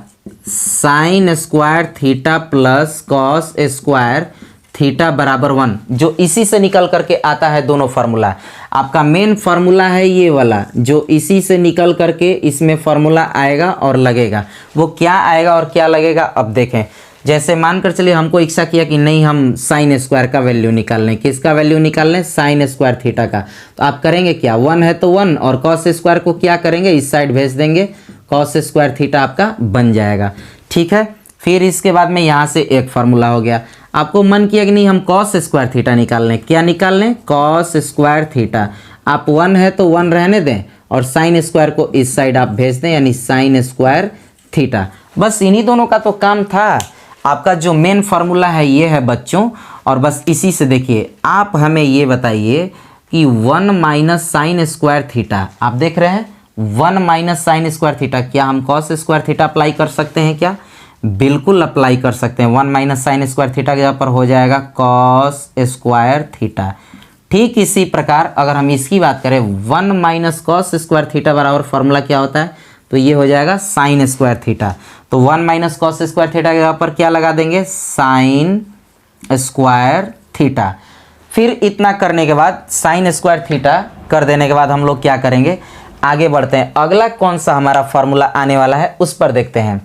sine square theta plus cos square theta बराबर 1, जो इसी से निकल करके आता है। दोनों फार्मूला आपका मेन फार्मूला है ये वाला, जो इसी से निकल करके इसमें फार्मूला आएगा और लगेगा। वो क्या आएगा और क्या लगेगा अब देखें। जैसे मानकर चलिए हमको इच्छा किया कि नहीं हम साइन स्क्वायर का वैल्यू निकाल लें। किसका वैल्यू निकाल लें, साइन स्क्वायर थीटा का। तो आप करेंगे क्या, 1 है तो 1 और कॉस स्क्वायर को क्या करेंगे, इस साइड भेज देंगे, कॉस स्क्वायर थीटा आपका बन जाएगा। ठीक है, फिर इसके बाद में यहाँ से एक फार्मूला हो गया। आपको मन किया कि नहीं हम कॉस स्क्वायर थीटा निकाल लें, क्या निकाल लें, कॉस स्क्वायर थीटा। आप 1 है तो 1 रहने दें और साइन स्क्वायर को इस साइड आप भेज दें, यानी साइन स्क्वायर थीटा। बस इन्हीं दोनों का तो काम था। आपका जो मेन फार्मूला है ये है बच्चों, और बस इसी से देखिए आप हमें ये बताइए कि 1 माइनस साइन स्क्वायर थीटा, आप देख रहे हैं 1 माइनस साइन स्क्वायर थीटा, क्या हम कॉस स्क्वायर थीटा अप्लाई कर सकते हैं क्या, बिल्कुल अप्लाई कर सकते हैं। 1 माइनस साइन स्क्वायर थीटा के जगह पर हो जाएगा कॉस स्क्वायर थीटा। ठीक इसी प्रकार अगर हम इसकी बात करें 1 माइनस कॉस स्क्वायर थीटा बराबर फार्मूला क्या होता है, तो ये हो जाएगा साइन स्क्वायर थीटा। तो 1 माइनस कॉस स्क्वायर थीटा के जगह पर क्या लगा देंगे, साइन स्क्वायर थीटा। फिर इतना करने के बाद साइन स्क्वायर थीटा कर देने के बाद हम लोग क्या करेंगे, आगे बढ़ते हैं। अगला कौन सा हमारा फार्मूला आने वाला है उस पर देखते हैं।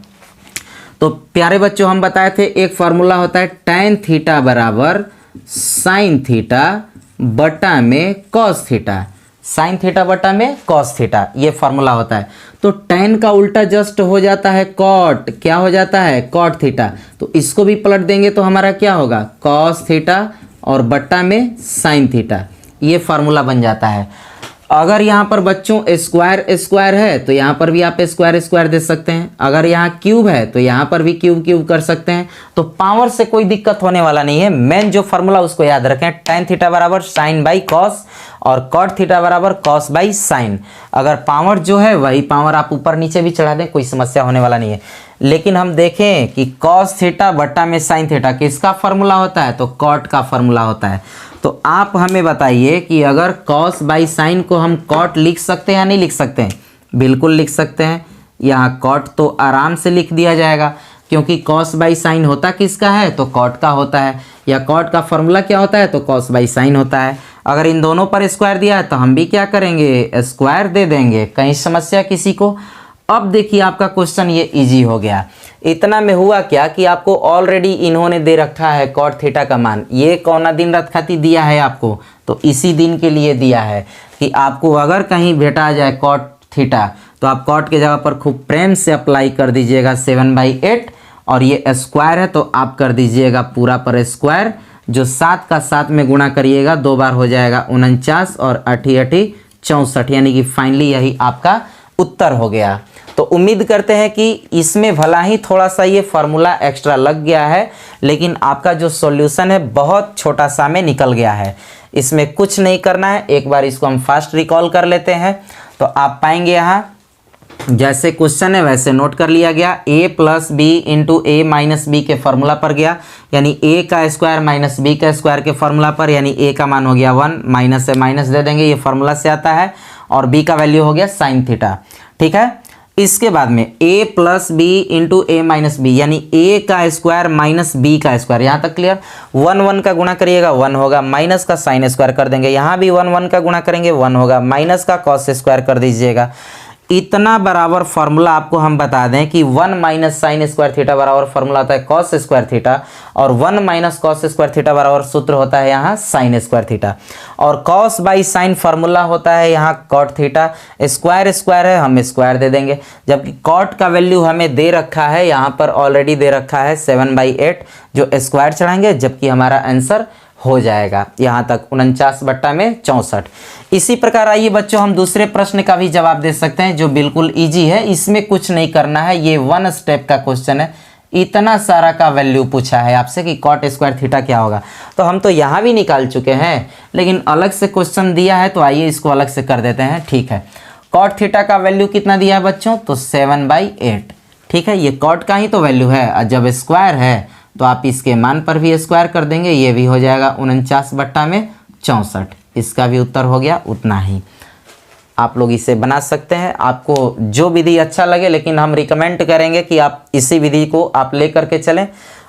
तो प्यारे बच्चों हम बताए थे एक फार्मूला होता है tan थीटा बराबर साइन थीटा बटा में कॉस थीटा, साइन थीटा बटा में कॉस थीटा, ये फार्मूला होता है। तो tan का उल्टा जस्ट हो जाता है कॉट, क्या हो जाता है, कॉट थीटा। तो इसको भी पलट देंगे तो हमारा क्या होगा, कॉस थीटा और बट्टा में साइन थीटा, ये फार्मूला बन जाता है। अगर यहाँ पर बच्चों स्क्वायर स्क्वायर है तो यहाँ पर भी आप स्क्वायर स्क्वायर दे सकते हैं। अगर यहाँ क्यूब है तो यहाँ पर भी क्यूब क्यूब कर सकते हैं। तो पावर से कोई दिक्कत होने वाला नहीं है। मेन जो फार्मूला उसको याद रखें, tan थीटा बराबर साइन बाई कॉस और कॉट थीटा बराबर कॉस बाई साइन। अगर पावर जो है वही पावर आप ऊपर नीचे भी चढ़ा दें, कोई समस्या होने वाला नहीं है। लेकिन हम देखें कि कॉस थीटा बट्टा में साइन थीटा किसका फार्मूला होता है, तो कॉट का फार्मूला होता है। तो आप हमें बताइए कि अगर कॉस बाई साइन को हम कॉट लिख सकते हैं या नहीं लिख सकते हैं, बिल्कुल लिख सकते हैं। यहाँ कॉट तो आराम से लिख दिया जाएगा, क्योंकि कॉस बाई साइन होता किसका है, तो कॉट का होता है। या कॉट का फार्मूला क्या होता है, तो कॉस बाई साइन होता है। अगर इन दोनों पर स्क्वायर दिया है तो हम भी क्या करेंगे, स्क्वायर दे देंगे। कहीं समस्या किसी को। अब देखिए आपका क्वेश्चन ये इजी हो गया। इतना में हुआ क्या कि आपको ऑलरेडी इन्होंने दे रखा है कॉट थीटा का मान। ये कौना दिन रात खाती दिया है आपको, तो इसी दिन के लिए दिया है कि आपको अगर कहीं भेटा जाए कॉट थीटा तो आप कॉट के जगह पर खूब प्रेम से अप्लाई कर दीजिएगा 7/8, और ये स्क्वायर है तो आप कर दीजिएगा पूरा पर स्क्वायर। जो 7 का 7 में गुणा करिएगा 2 बार हो जाएगा 49 और 8 8 64, यानी कि फाइनली यही आपका उत्तर हो गया। तो उम्मीद करते हैं कि इसमें भला ही थोड़ा सा ये फार्मूला एक्स्ट्रा लग गया है, लेकिन आपका जो सॉल्यूशन है बहुत छोटा सा में निकल गया है। इसमें कुछ नहीं करना है, एक बार इसको हम फास्ट रिकॉल कर लेते हैं। तो आप पाएंगे यहाँ जैसे क्वेश्चन है वैसे नोट कर लिया गया। a plus b into a minus b के फार्मूला पर गया, यानी a का स्क्वायर माइनस बी का स्क्वायर के फार्मूला पर, यानी a का मान हो गया 1, माइनस से माइनस दे देंगे, ये फार्मूला से आता है। और b का वैल्यू हो गया साइन थीटा। ठीक है, इसके बाद में a plus b into a minus b, यानी a का स्क्वायर माइनस b का स्क्वायर। यहाँ तक क्लियर। 1 1 का गुणा करिएगा 1 होगा, माइनस का साइन स्क्वायर कर देंगे। यहाँ भी 1 1 का गुणा करेंगे 1 होगा, माइनस का कॉस स्क्वायर कर दीजिएगा। इतना बराबर फार्मूला आपको हम बता दें कि 1 माइनस साइन स्क्वायर थीटा बराबर फार्मूला होता है कॉस स्क्वायर थीटा, और 1 माइनस कॉस स्क्वायर थीटा बराबर सूत्र होता है यहाँ साइन स्क्वायर थीटा, और कॉस बाई साइन फार्मूला होता है यहाँ कॉट थीटा। स्क्वायर स्क्वायर है, हम स्क्वायर दे देंगे, जबकि कॉट का वैल्यू हमें दे रखा है यहाँ पर ऑलरेडी दे रखा है 7/8, जो स्क्वायर चढ़ाएंगे, जबकि हमारा आंसर हो जाएगा। यहाँ तक 49/64। इसी प्रकार आइए बच्चों हम दूसरे प्रश्न का भी जवाब दे सकते हैं जो बिल्कुल इजी है, इसमें कुछ नहीं करना है, ये 1 स्टेप का क्वेश्चन है। इतना सारा का वैल्यू पूछा है आपसे कि कॉट स्क्वायर थीटा क्या होगा, तो हम तो यहाँ भी निकाल चुके हैं, लेकिन अलग से क्वेश्चन दिया है तो आइए इसको अलग से कर देते हैं। ठीक है, कॉट थीटा का वैल्यू कितना दिया है बच्चों, तो 7/8। ठीक है, ये कॉट का ही तो वैल्यू है, और जब स्क्वायर है तो आप इसके मान पर भी स्क्वायर कर देंगे, ये भी हो जाएगा 49/64। इसका भी उत्तर हो गया उतना ही। आप लोग इसे बना सकते हैं, आपको जो विधि अच्छा लगे, लेकिन हम रिकमेंड करेंगे कि आप इसी विधि को आप ले करके चलें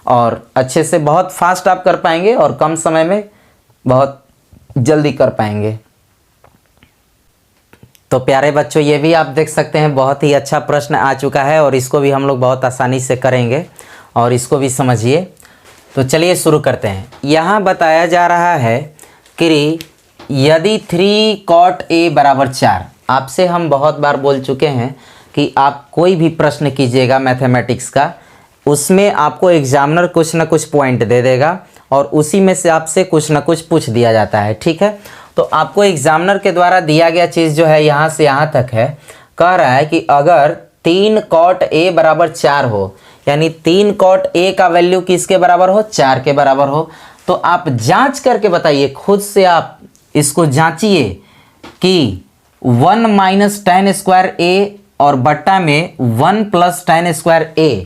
और अच्छे से बहुत फास्ट आप कर पाएंगे और कम समय में बहुत जल्दी कर पाएंगे। तो प्यारे बच्चों, ये भी आप देख सकते हैं बहुत ही अच्छा प्रश्न आ चुका है और इसको भी हम लोग बहुत आसानी से करेंगे और इसको भी समझिए। तो चलिए शुरू करते हैं। यहाँ बताया जा रहा है कि यदि 3 cot A = 4, आपसे हम बहुत बार बोल चुके हैं कि आप कोई भी प्रश्न कीजिएगा मैथमेटिक्स का, उसमें आपको एग्जामिनर कुछ ना कुछ पॉइंट दे देगा और उसी में से आपसे कुछ ना कुछ पूछ दिया जाता है। ठीक है, तो आपको एग्जामिनर के द्वारा दिया गया चीज़ जो है यहाँ से यहाँ तक है, कह रहा है कि अगर 3 cot A = 4 हो, यानी 3 cot A का वैल्यू किसके बराबर हो, 4 के बराबर हो, तो आप जांच करके बताइए, खुद से आप इसको जांचिए कि 1 - tan² A और बट्टा में 1 + tan² A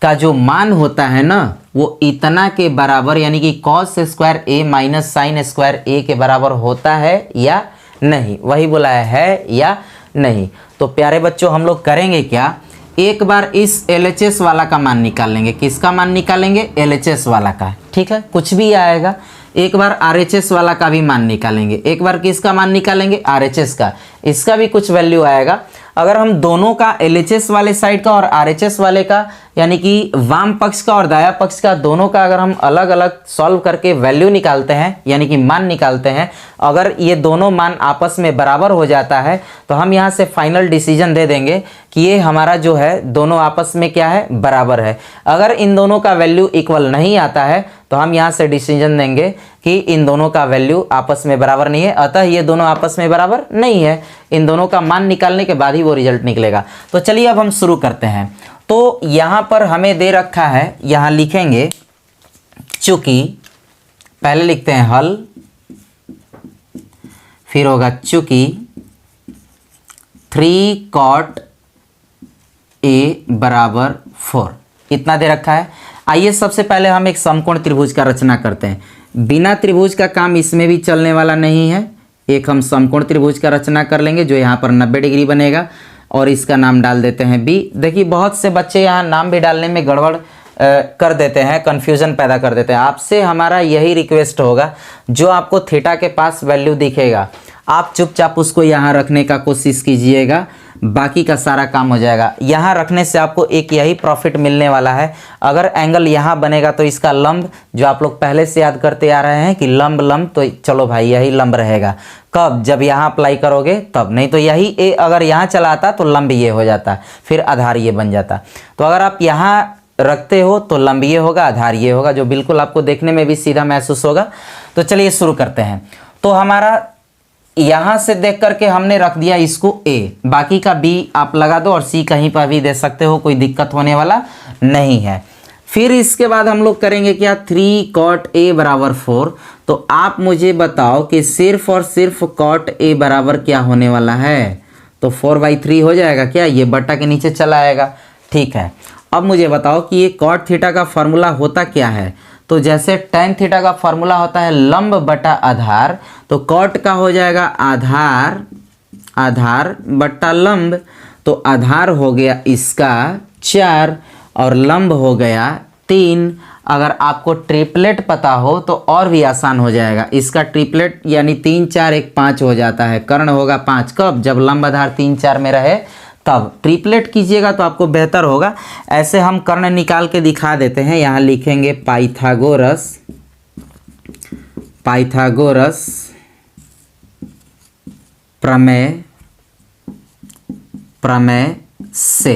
का जो मान होता है ना, वो इतना के बराबर, यानी कि cos² A - sin² A के बराबर होता है या नहीं, वही बोला है या नहीं। तो प्यारे बच्चों, हम लोग करेंगे क्या, एक बार इस LHS वाला का मान निकाल लेंगे। किसका मान निकालेंगे, LHS वाला का। ठीक है, कुछ भी आएगा। एक बार RHS वाला का भी मान निकालेंगे। एक बार किसका मान निकालेंगे, RHS का, इसका भी कुछ वैल्यू आएगा। अगर हम दोनों का, LHS वाले साइड का और RHS वाले का, यानी कि वाम पक्ष का और दाया पक्ष का, दोनों का अगर हम अलग अलग सॉल्व करके वैल्यू निकालते हैं, यानी कि मान निकालते हैं, अगर ये दोनों मान आपस में बराबर हो जाता है तो हम यहाँ से फाइनल डिसीजन दे देंगे कि ये हमारा जो है दोनों आपस में क्या है, बराबर है। अगर इन दोनों का वैल्यू इक्वल नहीं आता है तो हम यहाँ से डिसीजन देंगे कि इन दोनों का वैल्यू आपस में बराबर नहीं है, अतः ये दोनों आपस में बराबर नहीं है। इन दोनों का मान निकालने के बाद ही वो रिजल्ट निकलेगा। तो चलिए अब हम शुरू करते हैं। तो यहाँ पर हमें दे रखा है, यहाँ लिखेंगे चूंकि, पहले लिखते हैं हल, फिर होगा चूंकि 3 cot A = 4, इतना दे रखा है। आइए सबसे पहले हम एक समकोण त्रिभुज का रचना करते हैं। बिना त्रिभुज का काम इसमें भी चलने वाला नहीं है। एक हम समकोण त्रिभुज का रचना कर लेंगे जो यहाँ पर 90 डिग्री बनेगा और इसका नाम डाल देते हैं B। देखिए बहुत से बच्चे यहाँ नाम भी डालने में गड़बड़ कर देते हैं, कन्फ्यूज़न पैदा कर देते हैं। आपसे हमारा यही रिक्वेस्ट होगा, जो आपको थीटा के पास वैल्यू दिखेगा आप चुपचाप उसको यहाँ रखने का कोशिश कीजिएगा, बाकी का सारा काम हो जाएगा। यहाँ रखने से आपको एक यही प्रॉफिट मिलने वाला है। अगर एंगल यहाँ बनेगा तो इसका लंब, जो आप लोग पहले से याद करते आ रहे हैं कि लंब लंब, तो चलो भाई यही लंब रहेगा। कब, जब यहाँ अप्लाई करोगे तब, नहीं तो यही ए अगर यहाँ चला आता तो लंब ये हो जाता, फिर आधार ये बन जाता। तो अगर आप यहाँ रखते हो तो लंब ये होगा, आधार ये होगा, जो बिल्कुल आपको देखने में भी सीधा महसूस होगा। तो चलिए शुरू करते हैं। तो हमारा यहाँ से देख करके हमने रख दिया इसको A, बाकी का B आप लगा दो और C कहीं पर भी दे सकते हो, कोई दिक्कत होने वाला नहीं है। फिर इसके बाद हम लोग करेंगे क्या, 3 cot A = 4। तो आप मुझे बताओ कि सिर्फ और सिर्फ cot A बराबर क्या होने वाला है, तो 4/3 हो जाएगा क्या, ये बट्टा के नीचे चला आएगा। ठीक है, अब मुझे बताओ कि ये cot थीटा का फॉर्मूला होता क्या है। तो जैसे tan थीटा का फॉर्मूला होता है लंब बटा आधार, तो cot का हो जाएगा आधार बटा लंब। तो आधार हो गया इसका 4 और लंब हो गया 3। अगर आपको ट्रिपलेट पता हो तो और भी आसान हो जाएगा। इसका ट्रिपलेट यानी 3 4 1 5 हो जाता है। कर्ण होगा 5, कब, जब लंब आधार 3 4 में रहे तब। ट्रिपलेट कीजिएगा तो आपको बेहतर होगा। ऐसे हम कर्ण निकाल के दिखा देते हैं। यहाँ लिखेंगे पाइथागोरस प्रमेय से।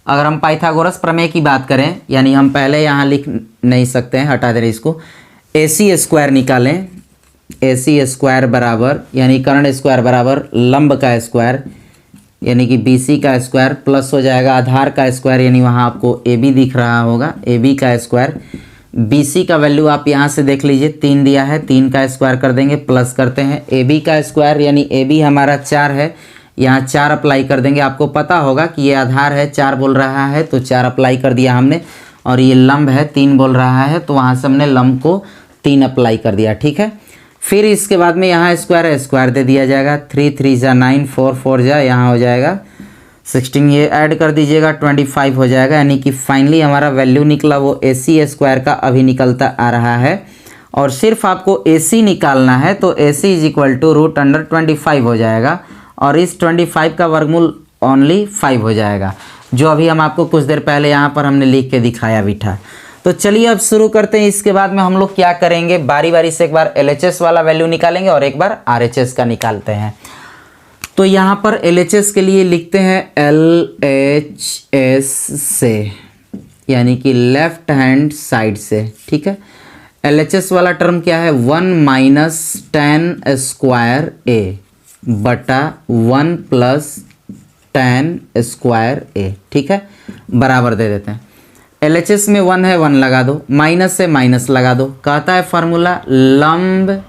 अगर हम पाइथागोरस प्रमेय की बात करें, यानी हम पहले यहाँ लिख नहीं सकते हैं, हटा दे रहे इसको। ए सी स्क्वायर निकालें, ए सी स्क्वायर बराबर यानी कर्ण स्क्वायर बराबर लंब का स्क्वायर यानी कि बी सी का स्क्वायर प्लस हो जाएगा आधार का स्क्वायर यानी वहाँ आपको ए बी दिख रहा होगा, ए बी का स्क्वायर। बी सी का वैल्यू आप यहाँ से देख लीजिए 3 दिया है, 3 का स्क्वायर कर देंगे, प्लस करते हैं ए बी का स्क्वायर यानी ए बी हमारा 4 है, यहाँ 4 अप्लाई कर देंगे। आपको पता होगा कि ये आधार है 4 बोल रहा है तो 4 अप्लाई कर दिया हमने, और ये लंब है 3 बोल रहा है तो वहाँ से हमने लंब को 3 अप्लाई कर दिया, ठीक है। फिर इसके बाद में यहाँ स्क्वायर है, स्क्वायर दे दिया जाएगा, 3 3 जा 9, 4 4 जा यहाँ हो जाएगा 16, ये ऐड कर दीजिएगा 25 हो जाएगा। यानी कि फाइनली हमारा वैल्यू निकला वो ए सी स्क्वायर का अभी निकलता आ रहा है। और सिर्फ आपको ए सी निकालना है तो A C is equal to root under 25 हो जाएगा, और इस 25 का वर्गमूल ओनली 5 हो जाएगा, जो अभी हम आपको कुछ देर पहले यहाँ पर हमने लिख के दिखाया भी था। तो चलिए अब शुरू करते हैं। इसके बाद में हम लोग क्या करेंगे, बारी बारी से एक बार LHS वाला वैल्यू निकालेंगे और एक बार RHS का निकालते हैं। तो यहाँ पर LHS के लिए लिखते हैं LHS से यानी कि लेफ्ट हैंड साइड से, ठीक है। LHS वाला टर्म क्या है, 1 माइनस tan स्क्वायर A बटा 1 प्लस tan स्क्वायर A, ठीक है, बराबर दे देते हैं। LHS में 1 है, 1 लगा दो, माइनस से माइनस लगा दो। कहता है फार्मूला लंब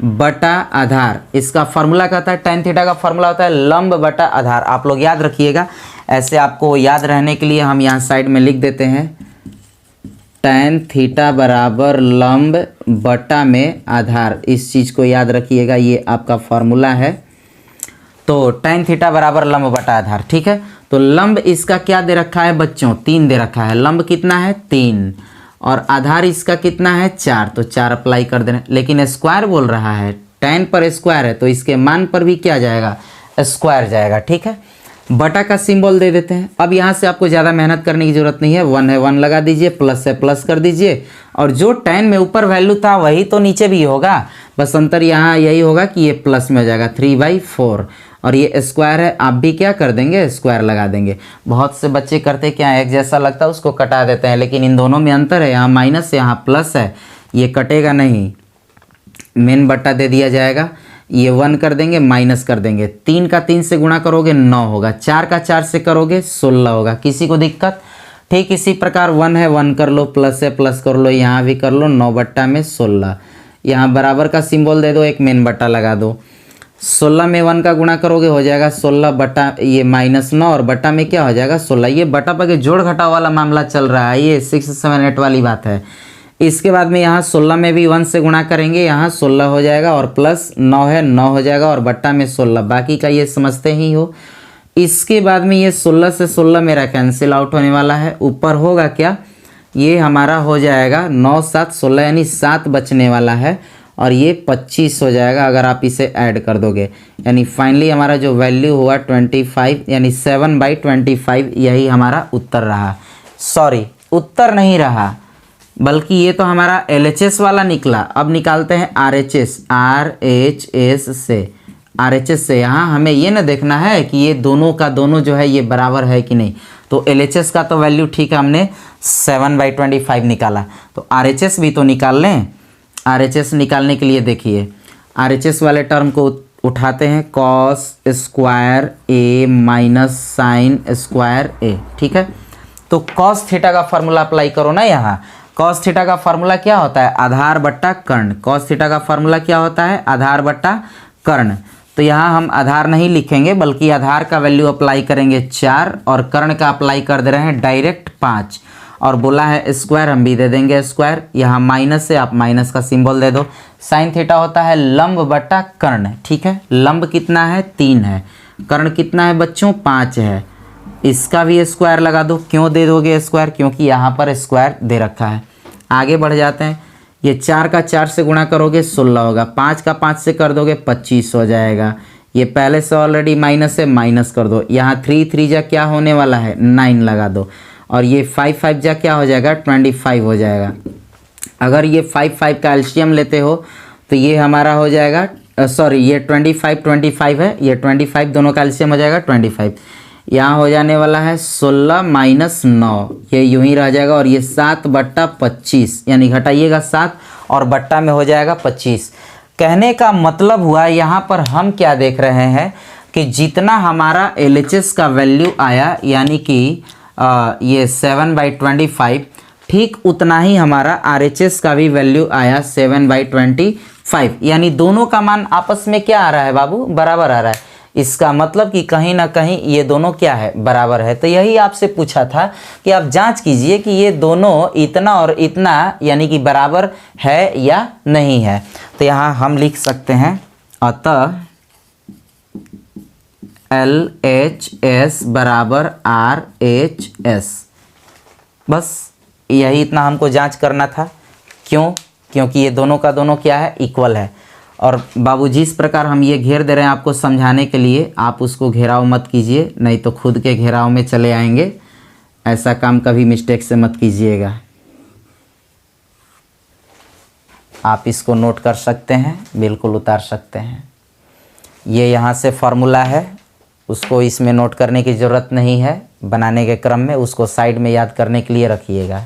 बटा आधार, इसका फार्मूला कहता है tan थीटा का फार्मूला होता है लंब बटा आधार। आप लोग याद रखिएगा, ऐसे आपको याद रहने के लिए हम यहाँ साइड में लिख देते हैं tan थीटा बराबर लंब बटा में आधार। इस चीज़ को याद रखिएगा, ये आपका फार्मूला है। तो tan थीटा बराबर लंब बटा आधार, ठीक है। तो लंब इसका क्या दे रखा है बच्चों, 3 दे रखा है। लंब कितना है 3 और आधार इसका कितना है 4, तो 4 अप्लाई कर देना। लेकिन स्क्वायर बोल रहा है, tan पर स्क्वायर है तो इसके मान पर भी क्या जाएगा, स्क्वायर जाएगा, ठीक है। बटा का सिंबल दे देते हैं। अब यहाँ से आपको ज़्यादा मेहनत करने की जरूरत नहीं है, 1 है 1 लगा दीजिए, प्लस से प्लस कर दीजिए, और जो tan में ऊपर वैल्यू था वही तो नीचे भी होगा, बस अंतर यहाँ यही होगा कि ये प्लस में हो जाएगा 3/4, और ये स्क्वायर है, आप भी क्या कर देंगे, स्क्वायर लगा देंगे। बहुत से बच्चे करते क्या है, एक जैसा लगता है उसको कटा देते हैं, लेकिन इन दोनों में अंतर है, यहाँ माइनस है यहाँ प्लस है, ये कटेगा नहीं, मेन बट्टा दे दिया जाएगा। ये 1 कर देंगे, माइनस कर देंगे, 3 का 3 से गुणा करोगे 9 होगा, 4 का 4 से करोगे 16 होगा। किसी को दिक्कत, ठीक इसी प्रकार 1 है 1 कर लो, प्लस है प्लस कर लो, यहाँ भी कर लो, 9 बट्टा में 16, यहाँ बराबर का सिंबल दे दो, एक मेन बट्टा लगा दो। 16 में 1 का गुणा करोगे हो जाएगा 16 बटा ये -9 और बटा में क्या हो जाएगा 16। ये बटा पर के जोड़ घटाव वाला मामला चल रहा है, ये 6 7 8 वाली बात है। इसके बाद में यहाँ 16 में भी 1 से गुणा करेंगे, यहाँ 16 हो जाएगा, और प्लस 9 है 9 हो जाएगा, और बट्टा में 16, बाकी का ये समझते ही हो। इसके बाद में ये 16 से 16 मेरा कैंसिल आउट होने वाला है, ऊपर होगा क्या, ये हमारा हो जाएगा 9 7 16 यानी 7 बचने वाला है, और ये 25 हो जाएगा अगर आप इसे ऐड कर दोगे। यानी फाइनली हमारा जो वैल्यू हुआ 25 यानी 7/25, यही हमारा उत्तर रहा। सॉरी, उत्तर नहीं रहा, बल्कि ये तो हमारा LHS वाला निकला। अब निकालते हैं RHS, RHS से, RHS से यहाँ हमें ये ना देखना है कि ये दोनों का दोनों जो है ये बराबर है कि नहीं। तो LHS का तो वैल्यू ठीक है, हमने 7/25 निकाला, तो RHS भी तो निकाल लें। RHS निकालने के लिए देखिए, RHS वाले टर्म को उठाते हैं, cos square A minus sine square A, ठीक है। तो cos थीटा का फार्मूला अप्लाई करो ना। यहाँ cos थीटा का फार्मूला क्या होता है, आधार बट्टा कर्ण। cos थीटा का फार्मूला क्या होता है, आधार बट्टा कर्ण। तो यहाँ हम आधार नहीं लिखेंगे, बल्कि आधार का वैल्यू अप्लाई करेंगे 4, और कर्ण का अप्लाई कर दे रहे हैं डायरेक्ट 5, और बोला है स्क्वायर, हम भी दे देंगे स्क्वायर। यहाँ माइनस से आप माइनस का सिंबल दे दो। साइन थीटा होता है लंब बटा कर्ण, ठीक है। लंब कितना है 3 है, कर्ण कितना है बच्चों 5 है, इसका भी स्क्वायर लगा दो। क्यों दे दोगे स्क्वायर, क्योंकि यहाँ पर स्क्वायर दे रखा है। आगे बढ़ जाते हैं, ये 4 का 4 से गुणा करोगे 16 होगा, 5 का 5 से कर दोगे 25 हो जाएगा। ये पहले से ऑलरेडी माइनस है, माइनस कर दो। यहाँ 3 3 जा क्या होने वाला है 9 लगा दो, और ये 5 5 जा क्या हो जाएगा 25 हो जाएगा। अगर ये 5 5 का एलसीएम लेते हो तो ये हमारा हो जाएगा, सॉरी ये 25 25 है, ये 25 दोनों का एलसीएम हो जाएगा 25। यहाँ हो जाने वाला है 16 माइनस 9, ये यूं ही रह जाएगा, और ये 7/25 यानी घटाइएगा 7 और बट्टा में हो जाएगा 25। कहने का मतलब हुआ यहाँ पर हम क्या देख रहे हैं कि जितना हमारा LHS का वैल्यू आया यानी कि ये 7/25, ठीक उतना ही हमारा RHS का भी वैल्यू आया 7/25, यानी दोनों का मान आपस में क्या आ रहा है बाबू, बराबर आ रहा है। इसका मतलब कि कहीं ना कहीं ये दोनों क्या है, बराबर है। तो यही आपसे पूछा था कि आप जांच कीजिए कि ये दोनों इतना और इतना यानी कि बराबर है या नहीं है। तो यहाँ हम लिख सकते हैं अतः LHS बराबर RHS। बस यही इतना हमको जांच करना था। क्यों? क्योंकि ये दोनों का दोनों क्या है, इक्वल है। और बाबू जिस प्रकार हम ये घेर दे रहे हैं आपको समझाने के लिए, आप उसको घेराव मत कीजिए, नहीं तो खुद के घेराव में चले आएंगे। ऐसा काम कभी मिस्टेक से मत कीजिएगा। आप इसको नोट कर सकते हैं, बिल्कुल उतार सकते हैं। ये यहाँ से फॉर्मूला है, उसको इसमें नोट करने की ज़रूरत नहीं है। बनाने के क्रम में उसको साइड में याद करने के लिए रखिएगा।